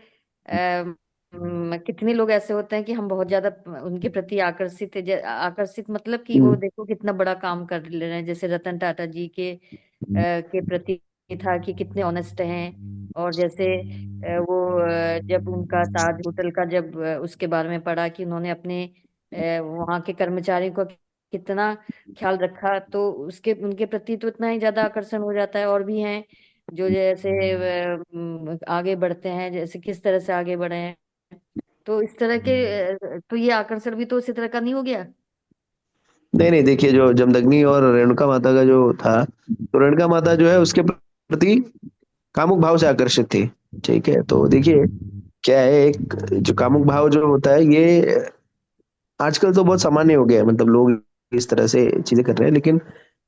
कितने लोग ऐसे होते हैं कि हम बहुत ज्यादा उनके प्रति आकर्षित है। आकर्षित मतलब कि वो देखो कितना बड़ा काम कर ले रहे हैं। जैसे रतन टाटा जी के प्रति था कि कितने ऑनेस्ट हैं। और जैसे जब उनका ताज होटल का जब उसके बारे में पढ़ा कि उन्होंने अपने वहाँ के कर्मचारियों को कितना ख्याल रखा, तो उसके उनके प्रति तो इतना ही ज्यादा आकर्षण हो जाता है। और भी हैं जो जैसे आगे बढ़ते हैं, जैसे किस तरह से आगे बढ़े हैं, तो इस तरह के तो ये आकर्षण भी तो उसी तरह का नहीं हो गया? नहीं नहीं, देखिए जो जमदग्नि और रेणुका माता का जो था, तो रेणुका माता जो है उसके प्रति कामुक भाव से आकर्षित थी। ठीक है, तो देखिए क्या है, एक जो कामुक भाव जो होता है ये आजकल तो बहुत सामान्य हो गया है, मतलब लोग इस तरह से चीजें कर रहे हैं। लेकिन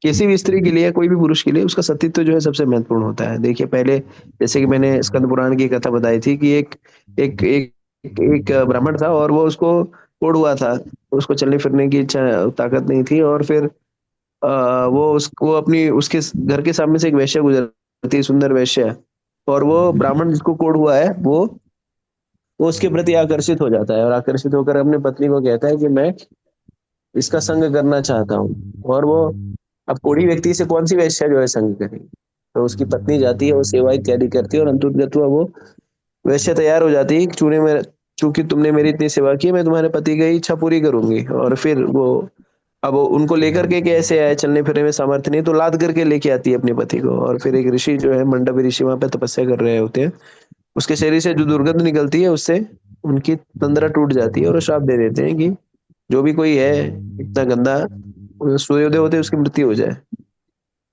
किसी भी स्त्री के लिए, कोई भी पुरुष के लिए उसका सतीत्व जो है सबसे महत्वपूर्ण होता है। देखिए पहले, जैसे कि मैंने स्कंद पुराण की कथा बताई थी कि एक एक एक एक ब्राह्मण था और वो उसको कोढ़ हुआ था, उसको चलने फिरने की इच्छा ताकत नहीं थी, और फिर वो उसको अपनी उसके घर के सामने से एक वेश्या गुजरती, सुंदर वेश्या, और वो ब्राह्मण जिसको कोढ़ हुआ है वो उसके प्रति आकर्षित हो जाता है, और आकर्षित होकर अपनी पत्नी को कहता है कि मैं इसका संग करना चाहता हूँ। और वो, अब कोढ़ी व्यक्ति से कौन सी वेश्या जो है संग करेगी? तो उसकी पत्नी जाती है, वो सेवा इत्यादि करती है और अंतुगत्वा वो वैसे तैयार हो जाती है कि चूंकि तुमने मेरी इतनी सेवा की, मैं तुम्हारे पति की इच्छा पूरी करूंगी। और फिर वो अब उनको लेकर के कैसे आए, चलने फिरने में सामर्थ्य नहीं, तो लाद करके लेके आती है अपने पति को। और फिर एक ऋषि जो है, मंडवी ऋषि, वहां पे तपस्या कर रहे होते हैं। उसके शरीर से जो दुर्गंध निकलती है, उससे उनकी तंद्रा टूट जाती है और श्राप दे देते हैं कि जो भी कोई है इतना गंदा, सूर्योदय होते उसकी मृत्यु हो जाए।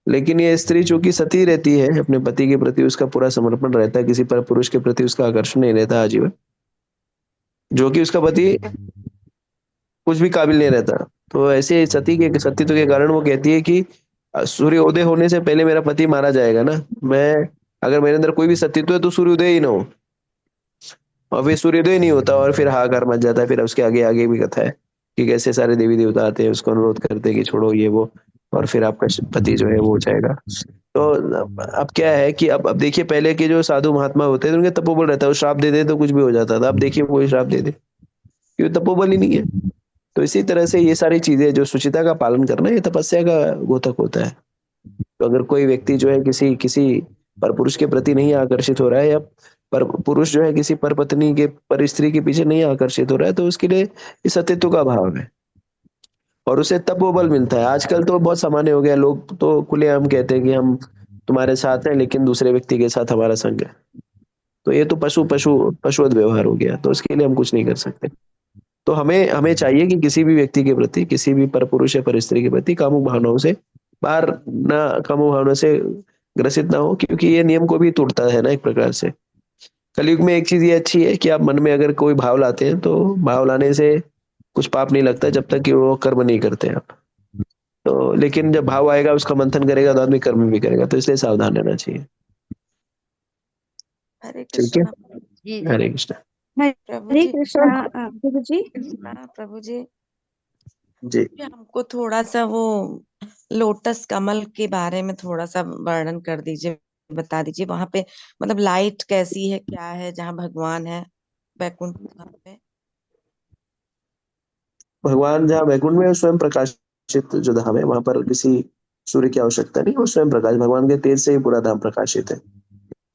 लेकिन ये स्त्री चूंकि सती रहती है, अपने पति के प्रति उसका पूरा समर्पण रहता है, किसी पर पुरुष के प्रति उसका आकर्षण नहीं रहता आजीवन, जो कि उसका पति कुछ भी काबिल नहीं रहता। तो ऐसे सतीत्व के कारण वो कहती है कि सूर्योदय होने से पहले मेरा पति मारा जाएगा ना, मैं अगर मेरे अंदर कोई भी सतीत्व है तो सूर्योदय ही ना हो। और फिर सूर्योदय नहीं होता और फिर हाहाकार मच जाता है। फिर उसके आगे आगे भी कथा है कि कैसे सारे देवी देवता आते हैं, उसको अनुरोध करते हैं कि छोड़ो ये वो, और फिर आपका पति जो है वो हो जाएगा। तो अब क्या है कि अब देखिए, पहले के जो साधु महात्मा होते थे उनके तपोबल रहता है, वो श्राप दे दे तो कुछ भी हो जाता था। अब देखिए कोई श्राप दे दे, क्यों? तपोबल ही नहीं है। तो इसी तरह से ये सारी चीजें, जो शुचिता का पालन करना, ये तपस्या का द्योतक होता है। तो अगर कोई व्यक्ति जो है किसी किसी पर पुरुष के प्रति नहीं आकर्षित हो रहा है, या पर पुरुष जो है किसी पर पत्नी के पर स्त्री के पीछे नहीं आकर्षित हो रहा है, तो उसके लिए इस सतीत्व का अभाव है और उसे तपोबल मिलता है। आजकल तो बहुत सामान्य हो गया, लोग तो खुलेआम कहते हैं कि हम तुम्हारे साथ हैं, लेकिन दूसरे व्यक्ति के साथ हमारा संग है। तो ये तो पशुवत व्यवहार हो गया, तो उसके लिए हम कुछ नहीं कर सकते। तो हमें हमें चाहिए कि किसी भी व्यक्ति के प्रति, किसी भी पर पुरुष या पर स्त्री के प्रति कामुक भावनाओं से बाहर ना, कामुक भावनाओं से ग्रसित ना हो, क्योंकि ये नियम को भी तोड़ता है ना एक प्रकार से। कलयुग में एक चीज ये अच्छी है कि आप मन में अगर कोई भाव लाते हैं, तो भाव लाने से कुछ पाप नहीं लगता जब तक कि वो कर्म नहीं करते आप। तो लेकिन जब भाव आएगा, उसका मंथन करेगा, तो आदमी कर्म भी करेगा। तो इसलिए सावधान रहना चाहिए। हरे ठीक है, कृष्णा जी जी। हरे कृष्ण। प्रभु हरे जी। कृष्णा प्रभु जी। कृष्णा प्रभु जी, जी, हमको थोड़ा सा वो लोटस कमल के बारे में थोड़ा सा वर्णन कर दीजिए, बता दीजिए। वहां पे मतलब लाइट कैसी है, क्या है जहाँ भगवान है वैकुंठ धाम पे? भगवान जहाँ वैकुंठ में है, स्वयं प्रकाशित जो धाम है, वहां पर किसी सूर्य की आवश्यकता नहीं, वो स्वयं प्रकाश, भगवान के तेज से ही पूरा धाम प्रकाशित है।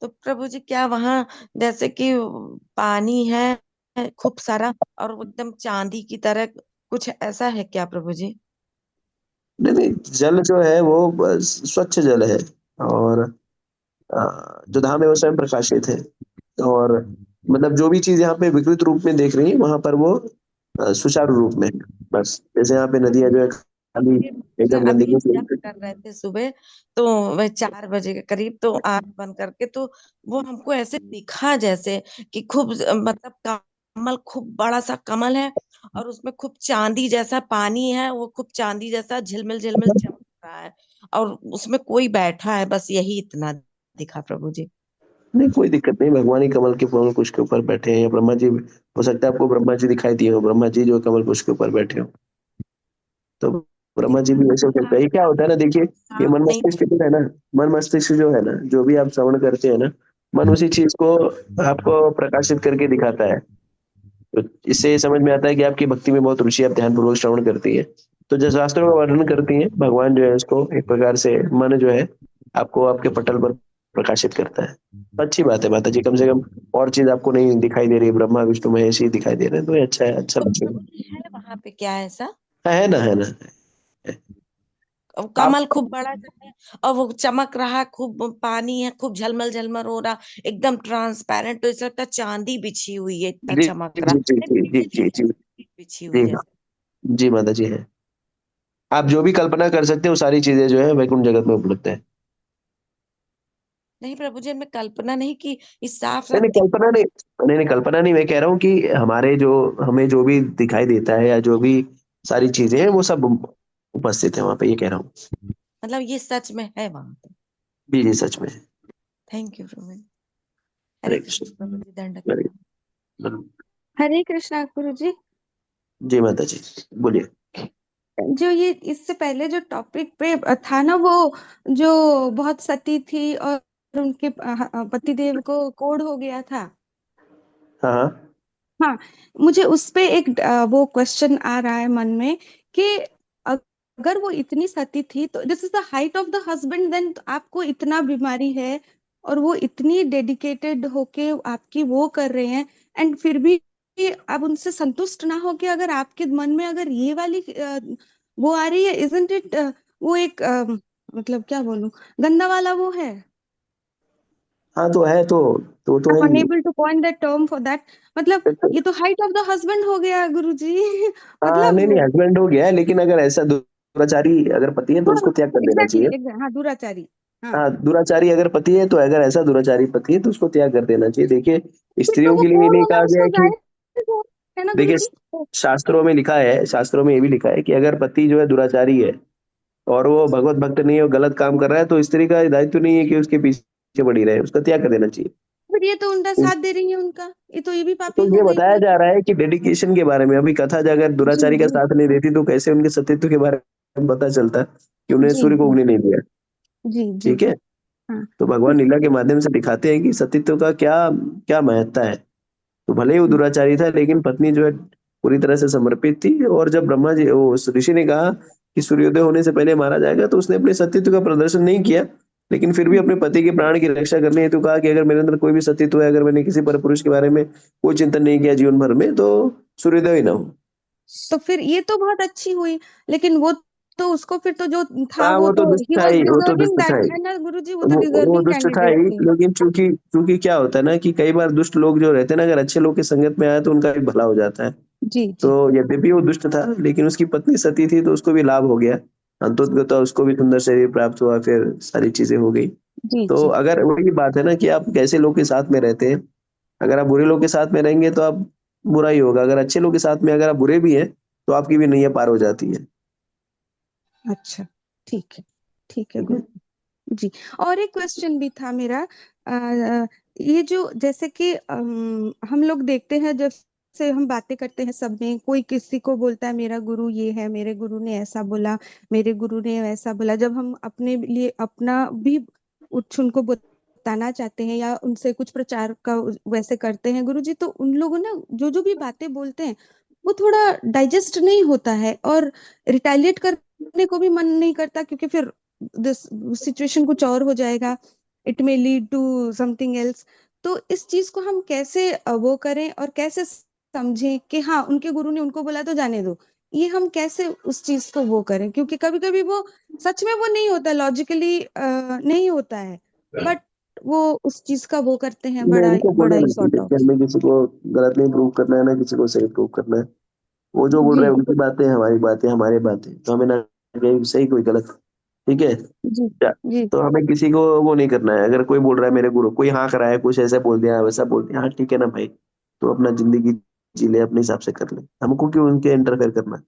तो प्रभु जी, क्या वहाँ जैसे कि पानी है खूब सारा और वो एकदम चांदी की तरह, कुछ ऐसा है क्या प्रभु जी? नहीं नहीं, जल जो है वो स्वच्छ जल है। और जो धाम है वो स्वयं प्रकाशित है। और मतलब जो भी चीज यहाँ पे विकृत रूप में देख रही है, वहां पर वो सुचारू रूप में है। बस जैसे यहाँ पे नदियां जो है खाली एकदम अभी गंदगी हम से, जब कर रहे थे सुबह, तो वह 4 बजे के करीब, तो आंख बंद करके तो वो हमको ऐसे दिखा जैसे कि खूब मतलब कमल, खूब बड़ा सा कमल है और उसमें खूब चांदी जैसा पानी है, वो खूब चांदी जैसा झिलमिल झिलमिल चमक रहा है और उसमें कोई बैठा है, बस यही इतना दिखा प्रभु जी। नहीं कोई दिक्कत नहीं, भगवान ही कमल के कमल पुष्प के ऊपर बैठे हैं, या ब्रह्मा जी, हो सकता है आपको ब्रह्मा जी दिखाई दिए हो, ब्रह्मा जी जो कमल पुष्प के ऊपर बैठे हो, तो ब्रह्मा जी भी वैसे हो सकता है। ये क्या होता है ना, देखिए, ये साफ मन नहीं। मस्तिष्क जो है ना, मन मस्तिष्क जो है ना, जो भी आप श्रवण करते हैं ना, मन उसी चीज को आपको प्रकाशित करके दिखाता है। तो इससे ये समझ में आता है कि आपकी भक्ति में बहुत रुचि, आप ध्यान पूर्वक श्रवण करती है। तो जो शास्त्रों का वर्णन करती है, भगवान जो है उसको एक प्रकार से मन जो है आपको आपके पटल पर प्रकाशित करता है। तो अच्छी बात है माता जी, कम से कम और चीज आपको नहीं दिखाई दे रही, ब्रह्मा विष्णु महेश ही दिखाई दे रहे हैं, तो ये अच्छा है, अच्छा तो लक्षण प्रभु जी है वहां पे क्या ऐसा? है ना, है ना। और आप कमल खूब बड़ा सा है और वो चमक रहा है, खूब पानी है, खूब झलमल झलमल हो रहा, एकदम ट्रांसपेरेंट, तो ऐसा लगता है चांदी बिछी हुई है, इतना जी चमक जी रहा जी है, जी जी जी जी बिछी जी हुई है। हाँ, जी माता जी है। आप जो भी कल्पना कर सकते हो, सारी चीजें जो है वैकुंठ जगत में उपलब्ध है। नहीं प्रभु जी, हमने कल्पना नहीं की, इस साफ नहीं साफ नहीं, कल्पना नहीं, नहीं नहीं, कल्पना नहीं, मैं कह रहा हूँ कि हमारे जो, हमें जो भी दिखाई देता है, या जो भी सारी चीजें हैं, वो सब उपस्थित है वहां पे, ये कह रहा हूँ। मतलब ये सच में है वहां पे? जी जी, सच में। थैंक यू प्रभु जी। हरे हरे कृष्ण कृष्ण। प्रभु जी, दंडक हरे प्रणाम। हरे- हरे कृष्णा गुरु जी। जी माता जी, बोलिए। जो ये इससे पहले जो टॉपिक पे था ना, वो जो बहुत सती थी और उनके पतिदेव को कोढ़ हो गया था। हाँ हाँ। हाँ, मुझे उस पे एक वो क्वेश्चन आ रहा है मन में कि अगर वो इतनी सती थी तो this is the height of the husband, then आपको इतना बीमारी है और वो इतनी डेडिकेटेड होके आपकी वो कर रहे हैं, एंड फिर भी आप उनसे संतुष्ट ना होके अगर आपके मन में अगर ये वाली वो आ रही है, इजंट इट वो एक मतलब क्या बोलूं, गंदा वाला वो है। हाँ तो है, तो है I'm he. unable to coin that term for that. मतलब ये तो हाइट ऑफ द हस्बैंड हो गया गुरुजी। हाँ नहीं नहीं, मतलब हस्बैंड हो गया है, लेकिन अगर ऐसा दुराचारी अगर पति है तो उसको हाँ त्याग कर देना एग्जैक्टली चाहिए। हाँ दुराचारी। हाँ हाँ दुराचारी अगर पति है, तो अगर ऐसा दुराचारी पति है तो उसको त्याग कर देना चाहिए। देखिए फिर तो स्त्रियों वो के लिए ये कोर नहीं होना कहा गया उसका है कि, जायज है ना देखिए गुरुजी। शास्त्रों में लिखा है, शास्त्रों में ये भी लिखा है कि अगर पति जो है दुराचारी है और वो भगवत भक्त नहीं है, वो गलत काम कर रहा है, तो स्त्री का दायित्व नहीं है कि उसके पीछे पड़ी रहे, उसका त्याग कर देना चाहिए। फिर ये तो उनका साथ दे रही है उनका, ये भी तो पापी ये हो गई बताया फिर। जा रहा है कि डेडिकेशन के बारे में। अभी कथा जो अगर जी दुराचारी का जी साथ नहीं देती तो कैसे उनके सतीत्व के बारे में पता चलता कि उन्हें जी सूर्य को जी उगने नहीं दिया। जी जी ठीक है, हाँ तो भगवान लीला के माध्यम से दिखाते हैं कि सतीत्व का क्या क्या महत्ता है। तो भले ही वो दुराचारी था, लेकिन पत्नी जो है पूरी तरह से समर्पित थी। और जब ब्रह्मा जी वो उस ऋषि ने कहा कि सूर्योदय होने से पहले मारा जाएगा, तो उसने अपने सतीत्व का प्रदर्शन नहीं किया, लेकिन फिर भी अपने पति के प्राण की रक्षा करने हेतु कहा कि अगर मेरे अंदर कोई भी सतीत्व है, अगर मैंने किसी पर पुरुष के बारे में कोई चिंतन नहीं किया जीवन भर में, तो सूर्योदय ही ना हो। तो फिर ये तो बहुत अच्छी हुई, लेकिन वो तो उसको फिर तो जो था हाँ वो वो तो तो दुष्ट ही था वॉज ही, वो तो डिजर्विंग दुष्ट था दैट ही, है ना गुरुजी, वो तो वो डिजर्विंग दुष्ट था कैंडिडेट ही। थी। लेकिन चूंकि चूंकि क्या होता है ना कि कई बार दुष्ट लोग जो रहते हैं ना, अगर अच्छे लोग की संगत में आए तो उनका भी भला हो जाता है। जी तो जी यद्यपि वो दुष्ट था, लेकिन उसकी पत्नी सती थी, तो उसको भी लाभ हो गया। अंततः उसको भी सुंदर शरीर प्राप्त हुआ, फिर सारी चीजें हो गई। जी तो जी अगर वही बात है ना कि आप कैसे लोग के साथ में रहते हैं। अगर आप बुरे लोग के साथ में रहेंगे तो आप बुरा ही होगा, अगर अच्छे लोग के साथ में अगर आप बुरे भी हैं तो आपकी भी नैया पार हो जाती है। अच्छा ठीक है, ठीक है ठीक है। गुरु जी। और एक क्वेश्चन भी था मेरा, ये जो जैसे कि हम लोग देखते हैं जब से हम बातें करते हैं सब में, कोई किसी को बोलता है मेरा गुरु ये है, मेरे गुरु ने ऐसा बोला, मेरे गुरु ने वैसा बोला। जब हम अपने लिए अपना भी कुछ उनको बताना चाहते हैं या उनसे कुछ प्रचार का वैसे करते हैं गुरु जी, तो उन लोगों ना जो जो भी बातें बोलते हैं वो थोड़ा डाइजेस्ट नहीं होता है, और रिटेलिएट करने को भी मन नहीं करता, क्योंकि फिर दिस सिचुएशन कुछ और हो जाएगा, it may lead to something else. तो इस चीज को हम कैसे वो करें और कैसे समझें कि हाँ उनके गुरु ने उनको बोला तो जाने दो, ये हम कैसे उस चीज को वो करें, क्योंकि कभी कभी वो सच में वो नहीं होता, लॉजिकली नहीं होता है, बट वो उस चीज का वो करते हैं नहीं, बड़ा उनको बड़ा बोलने ही नहीं सॉर्ट चाहिए ऑफ। कि हमें किसी को गलत नहीं प्रूव करना है, ना किसी को सही प्रूव करना है। वो जो बोल जी रहे हैं उनकी बातें, हमारी बातें, हमारी बातें, तो हमें ना कहीं सही कोई गलत। ठीक है। जी क्या, जी तो हमें किसी को वो नहीं करना है। अगर कोई बोल रहा है मेरे गुरु, कोई हाँक रहा है, कुछ ऐसा बोल दिया वैसा बोल दिया, हाँ ठीक है ना भाई, तो अपना जिंदगी जी ले, अपने हिसाब से कर ले, हमको क्यों उनके इंटरफेयर करना है।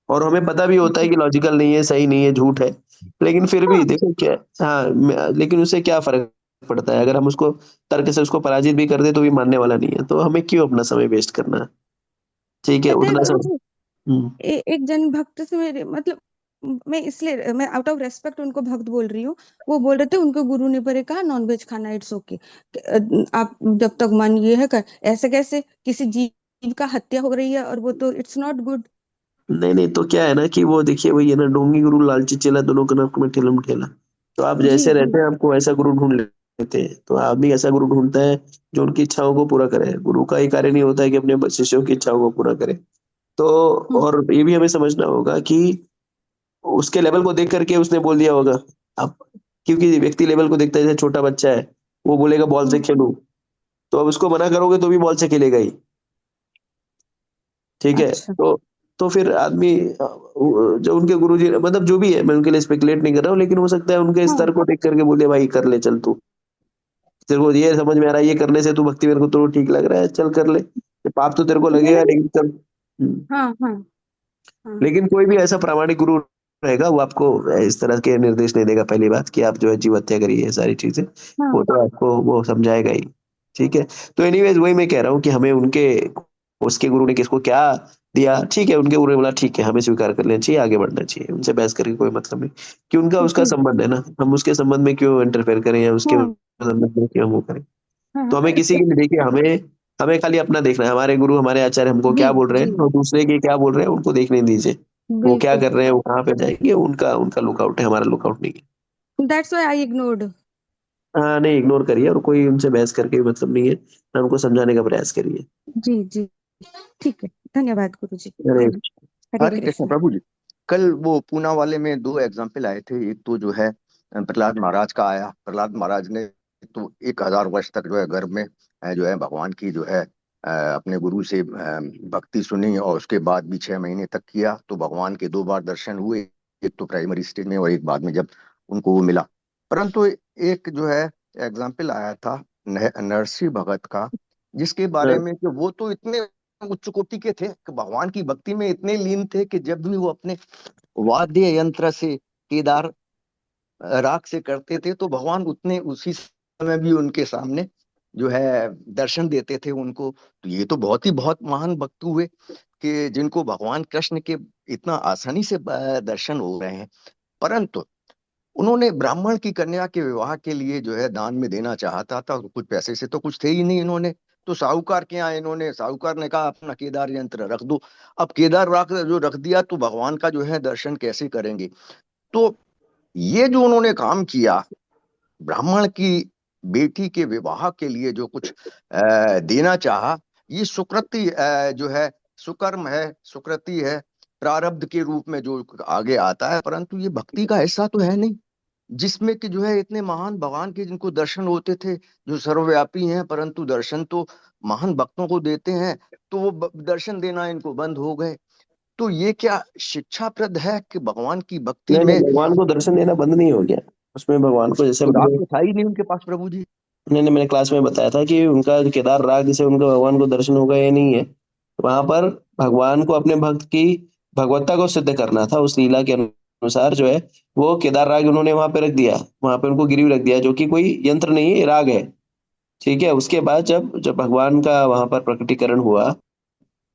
और हमें पता भी होता है कि लॉजिकल नहीं है, सही नहीं है, झूठ है, लेकिन फिर भी हाँ देखो क्या। हाँ लेकिन उससे क्या फर्क पड़ता है, अगर हम उसको तर्क से उसको पराजित भी कर दे तो भी मानने वाला नहीं है, तो हमें क्यों अपना समय वेस्ट करना है। ठीक है, पता है उतना गुरु सब। जी, हम्म। एक जन भक्त से मेरे मतलब मैं इसलिए मैं आउट ऑफ रेस्पेक्ट उनको भक्त बोल रही हूँ, वो बोल रहे थे उनके गुरु ने पर कहा नॉन वेज खाना इट्स ओके, आप जब तक मन ये है कर, ऐसे कैसे किसी जीव का हत्या हो रही है और वो तो इट्स नॉट गुड। नहीं नहीं, तो क्या है ना कि वो देखिए वही है ना, डोंगी गुरु लालची चेला, दोनों का नरक में ठेलम ठेला। तो आप जी जैसे जी रहते हैं, आपको ऐसा गुरु ढूंढ लेते हैं, तो आप भी ऐसा गुरु ढूंढता है जो उनकी इच्छाओं को पूरा करे। गुरु का ही कार्य नहीं होता है कि अपने शिष्यों की इच्छाओं को पूरा करे। तो हम्म और ये भी हमें समझना होगा कि उसके लेवल को देख करके उसने बोल दिया होगा। अब क्योंकि व्यक्ति लेवल को देखता है, जैसे छोटा बच्चा है, वो बोलेगा बॉल से हम्म खेलूं, तो अब उसको मना करोगे तो भी बॉल से खेलेगा ही। ठीक है। अच्छा तो फिर आदमी जो उनके गुरुजी मतलब जो भी है, मैं उनके लिए स्पेकुलेट नहीं कर रहा हूँ, लेकिन हो सकता है उनके हाँ स्तर को देख करके बोले भाई कर ले चल तू, तेरे को ये समझ में आ रहा है, ये करने से तू भक्ति मेरे को तो ठीक लग रहा है, चल कर ले, ये पाप तो तेरे को मेरे लगेगा भी लेकिन चल। हाँ हाँ हाँ लेकिन कोई भी ऐसा प्रामाणिक गुरु रहेगा, वो आपको इस तरह के निर्देश नहीं देगा। पहली बात कि आप जो है जीव हत्या करिए, ये सारी चीजें वो हाँ तो आपको वो समझाएगा ही। ठीक है। तो एनीवेज वही मैं कह रहा हूँ कि हमें उनके उसके गुरु ने किसको क्या दिया, ठीक है, उनके गुरु ने बोला ठीक है, हमें स्वीकार कर लेना चाहिए, आगे बढ़ना चाहिए, उनसे बहस करके कोई मतलब नहीं। कि उनका उसका जी संबंध है ना, हम उसके संबंध में क्यों इंटरफेयर करें, या उसके हाँ संबंध में क्यों वो करें। हाँ तो हमें किसी की नहीं देखिए, हमें हमें खाली अपना देखना है, हमारे गुरु हमारे आचार्य हमको जी क्या बोल रहे जी हैं और दूसरे के क्या बोल रहे हैं उनको देखने दीजिए। वो क्या बिल्कुल। कर रहे हैं, वो कहाँ पे जाएंगे, उनका उनका लुकआउट है, हमारा लुकआउट नहीं है। That's why I ignored. हाँ, नहीं इग्नोर करिए, और कोई उनसे बहस करके भी मतलब नहीं है, ना उनको समझाने का प्रयास करिए। जी जी, ठीक है, धन्यवाद गुरु जी। अरे हरे हरे कृष्ण कृष्ण। प्रभु जी। कल वो पूना वाले में दो एग्जाम्पल आए थे। एक तो जो है प्रहलाद महाराज का आया। प्रहलाद महाराज ने तो 1000 वर्ष तक जो है गर्भ में जो है भगवान की जो है अपने गुरु से भक्ति सुनी, और उसके बाद भी 6 महीने तक किया तो भगवान के 2 बार दर्शन हुए। एक तो प्राइमरी स्टेज में और एक बाद में जब उनको वो मिला। परंतु एक जो है एग्जाम्पल आया था नरसिंह भगत का, जिसके बारे हाँ, में कि वो तो इतने उच्च कोटि के थे कि भगवान की भक्ति में इतने लीन थे कि जब भी वो अपने वाद्य यंत्र से केदार राग से करते थे तो भगवान उतने उसी समय भी उनके सामने जो है दर्शन देते थे उनको। तो ये तो बहुत महान भक्त हुए कि जिनको भगवान कृष्ण के इतना आसानी से दर्शन हो रहे हैं। परंतु उन्होंने ब्राह्मण की कन्या के विवाह के लिए जो है दान में देना चाहता था, तो कुछ पैसे से तो कुछ थे ही नहीं इन्होंने। तो साहूकार के यहाँ इन्होंने, साहूकार ने कहा अपना केदार यंत्र रख दो। अब केदार राख जो रख दिया तो भगवान का जो है दर्शन कैसे करेंगे। तो ये जो उन्होंने काम किया, ब्राह्मण की बेटी के विवाह के लिए जो कुछ देना चाहा, ये सुकृति जो है सुकर्म है, सुकृति है, प्रारब्ध के रूप में जो आगे आता है। परंतु ये भक्ति का हिस्सा तो है नहीं, जिसमें कि जो है इतने महान भगवान के जिनको दर्शन होते थे, जो सर्वव्यापी हैं, परंतु दर्शन तो महान भक्तों को देते हैं, तो वो दर्शन देना इनको बंद हो गए। तो ये क्या शिक्षाप्रद है कि भगवान की भक्ति नहीं में नहीं, भगवान को दर्शन देना बंद नहीं हो गया। उसमें भगवान को जैसे तो राग मैंने तो था ही नहीं उनके पास प्रभु जी। मैंने मैंने क्लास में बताया था कि उनका जो केदार राग से उनका भगवान को दर्शन होगा ये नहीं है। वहां पर भगवान को अपने भक्त की भगवत्ता को सिद्ध करना था, उस लीला के अनुसार जो है वो केदार राग उन्होंने वहां पे रख दिया, वहां पे उनको गिरवी रख दिया, जो कि कोई यंत्र नहीं है, ये राग है। ठीक है, उसके बाद जब जब भगवान का वहां पर प्रकटीकरण हुआ,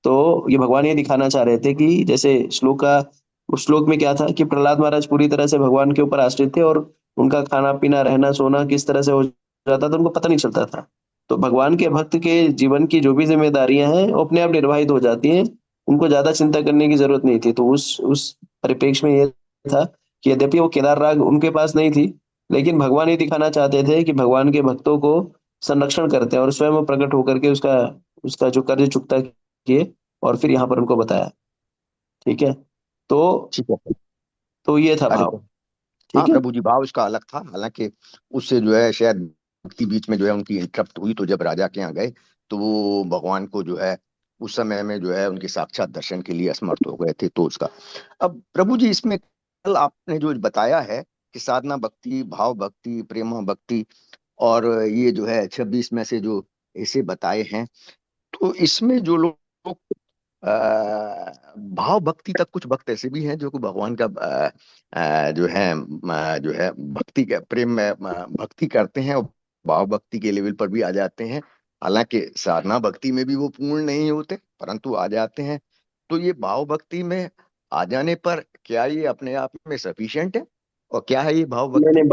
तो ये भगवान ये दिखाना चाह रहे थे कि जैसे उस श्लोक में क्या था कि प्रहलाद महाराज पूरी तरह से भगवान के ऊपर आश्रित थे, और उनका खाना पीना रहना सोना किस तरह से हो जाता था उनको पता नहीं चलता था। तो भगवान के भक्त के जीवन की जो भी जिम्मेदारियां हैं वो अपने आप निर्वाहित हो जाती हैं, उनको ज्यादा चिंता करने की जरूरत नहीं थी। तो उस परिप्रेक्ष्य में ये था कि यद्यपि वो केदार राग उनके पास नहीं थी, लेकिन भगवान ये दिखाना चाहते थे कि भगवान के भक्तों को संरक्षण करते हैं, और स्वयं वो प्रकट होकर के उसका उसका जो कर्ज चुकता किए, और फिर यहाँ पर उनको बताया। ठीक है, तो ठीक है। ये था अरे भाव। हाँ ठीक है। प्रभु जी, भाव उसका अलग था। हालांकि उससे जो है शायद भक्ति बीच में जो है उनकी इंटरप्ट हुई, तो जब राजा के यहाँ गए तो वो भगवान को जो है उस समय में जो है उनके साक्षात दर्शन के लिए असमर्थ हो गए थे। तो उसका अब प्रभु जी इसमें कल आपने जो बताया है कि साधना भक्ति, भाव भक्ति, प्रेमा भक्ति, और ये जो है 26 में से जो ऐसे बताए हैं, तो इसमें जो लोग भाव भक्ति तक, कुछ भक्त ऐसे भी हैं जो कि भगवान का जो है भक्ति का प्रेम में भक्ति करते हैं और भाव भक्ति के लेवल पर भी आ जाते हैं। हालांकि साधना भक्ति में भी वो पूर्ण नहीं होते, परंतु आ जाते हैं। तो ये भाव भक्ति में आ जाने पर क्या ये अपने आप में सफिशिएंट है, और क्या है ये भाव नहीं भक्ति? नहीं,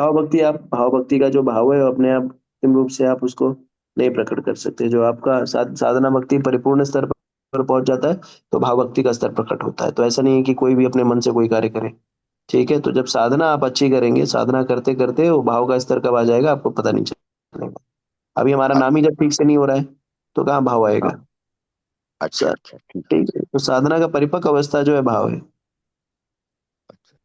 भाव भक्ति का जो भाव है वो अपने आप अंतिम रूप से आप उसको नहीं प्रकट कर सकते। जो आपका साधना भक्ति परिपूर्ण स्तर पर पहुंच जाता है, तो भाव भक्ति का स्तर प्रकट होता है। तो ऐसा नहीं है कि कोई भी अपने मन से कोई कार्य करे। ठीक है, तो जब साधना आप अच्छी करेंगे, साधना करते करते वो भाव का स्तर कब आ जाएगा आपको पता नहीं चलेगा। अभी हमारा नाम ही जब ठीक से नहीं हो रहा है, तो कहाँ भाव हाँ, आएगा। अच्छा अच्छा, ठीक है। ठीक है, तो साधना का परिपक्व अवस्था जो है भाव है। अच्छा,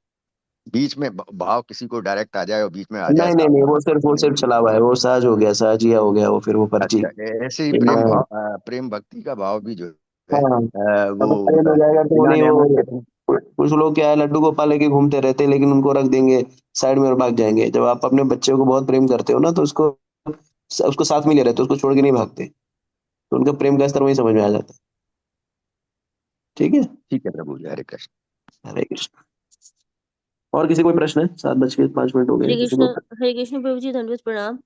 बीच में भाव किसी को डायरेक्ट आ जाए और बीच में आ जाए नहीं नहीं नहीं, साधना, वो सिर्फ चला हुआ है, वो सहज हो गया, सहजिया हो गया वो, फिर वो पर्ची। अच्छा, ऐसे ही प्रेम हाँ। भाव, प्रेम भक्ति का भाव भी जो है हाँ, अब वो ट्रेन हो जाएगा तो बिना नहीं नेमक वो, के। कुछ लोग क्या है लड्डू गोपाल लेके घूमते रहते हैं, लेकिन उनको रख देंगे साइड में और भाग जाएंगे। जब आप अपने बच्चे को बहुत प्रेम करते हो ना, तो उसको उसको साथ में ले रहते हो, उसको छोड़ के नहीं भागते। तो उनका प्रेम का स्तर वही समझ में आ जाता है। ठीक है। ठीक है प्रभु जी, हरे कृष्ण। हरे कृष्ण। और किसी कोई प्रश्न है? 7:05 हो गए, हरे किसी कृष्ण। को? हरे कृष्ण प्रभु जी, दंडवत प्रणाम।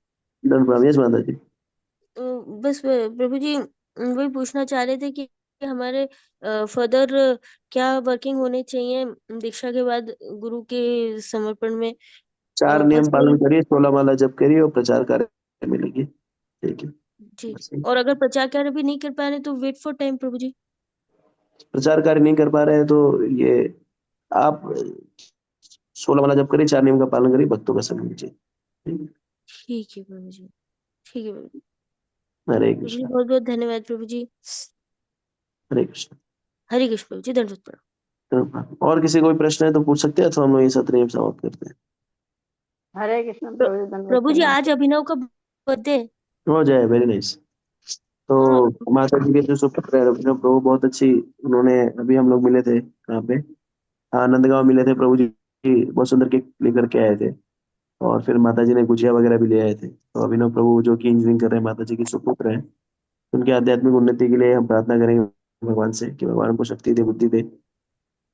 यस माता जी। बस प्रभु जी वही पूछना चाह रहे थे कि हमारे फर्दर क्या वर्किंग होने चाहिए दीक्षा के बाद गुरु के समर्पण में। 4 नियम फर्स्ट पालन थिंग। करिए, 16 माला जप करिए, और प्रचार कार्य मिलेगी। ठीक है, जी। बस यही। और अगर प्रचार कार्य भी नहीं कर पा रहे तो वेट फॉर टाइम प्रभु जी। प्रचार कार्य नहीं कर पा रहे हैं तो ये आप 16 वाला जप करिए, 4 नियम का पालन करिए, भक्तों का संग लीजिए। ठीक है प्रभु जी, ठीक है प्रभु जी। हरे प्रभु जी कृष्ण। बहुत बहुत धन्यवाद प्रभु जी। हरे कृष्ण। हरे कृष्ण प्रभु जी, दंडवत प्रणाम। और किसी कोई प्रश्न है तो पूछ सकते हैं, तो हम लोग ये सत्र नियम समाप्त करते हैं। हरे कृष्ण प्रभु जी, दंडवत प्रभु जी प्रणाम। आज अभिनव का बर्थडे। हो जाए, वेरी नाइस। हाँ तो माता जी के जो सुपुत्र है अभिनव प्रभु, बहुत अच्छी, उन्होंने अभी हम लोग मिले थे, कहाँ पे, नंदगांव मिले थे, प्रभु जी बहुत सुंदर केक लेकर के आए थे, और फिर माता जी ने गुजिया वगैरह भी ले आए थे। तो अभिनव प्रभु जो कि इंजीनियरिंग कर रहे हैं, माता जी के सुपुत्र हैं, उनकी आध्यात्मिक उन्नति के लिए हम प्रार्थना करेंगे भगवान से कि भगवान को शक्ति दे, बुद्धि दे,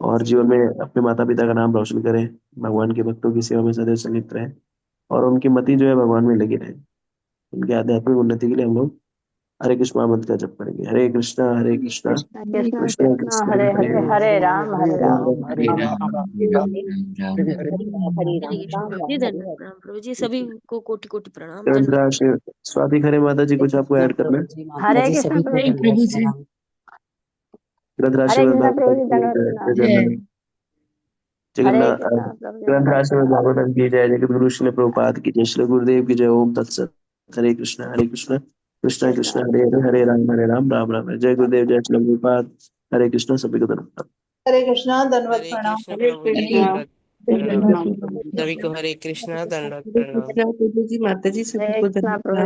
और जीवन में अपने माता पिता का नाम रोशन करें, भगवान के भक्तों की सेवा में सदैव संलिप्त रहे, और उनकी मति जो है भगवान में लगी रहे। उनकी आध्यात्मिक उन्नति के लिए हम लोग हरे कृष्ण महामंत्र का जप करेंगे। हरे कृष्णा कृष्ण कृष्ण कृष्ण कृष्ण कृष्ण हरे हरे हरे, हरे राम हरे राम राम, हरे राम राम, राम हरे हरे राम, हरे। हरे हरे। हरे कृष्ण प्रभु जी, दंडवत प्रणाम प्रभु जी, सभी को कोटि कोटि प्रणाम, दंडवत ग्रंथराज स्वाति खरे माता जी, कुछ आपको ऐड करना है? हरे कृष्ण प्रभु जी, प्रभु जी। ग्रंथराज हरे श्रीमद् कृष्ण प्रभु जी, भागवतम की दंडवत जय, प्रणाम। जय जगन्नाथ। हरे जगन्नाथ कृष्ण प्रभु जी, दंडवत ग्रंथराज श्रीमद् प्रणाम। भागवतम की जय, जगत गुरु श्री प्रभुपाद की जय, श्री गुरुदेव की जय। ओम तत्सत। हरे कृष्ण कृष्ण कृष्ण कृष्ण हरे कृष्ण हरे, हरे राम राम राम हरे। जय गुरुदेव, जय श्री प्रभुपाद। हरे कृष्ण, सभी को धन्यवाद। हरे कृष्णा, दंडवत हरे प्रणाम। कृष्ण हरे प्रभु जी, कृष्णा। दंडवत हरे प्रणाम। कृष्णा प्रणाम प्रभु प्रभु जी। जी। सभी को हरे कृष्णा, दंडवत हरे प्रणाम। कृष्णा प्रभु जी, माता जी, सभी हरे को कृष्ण प्रभु धन्यवाद।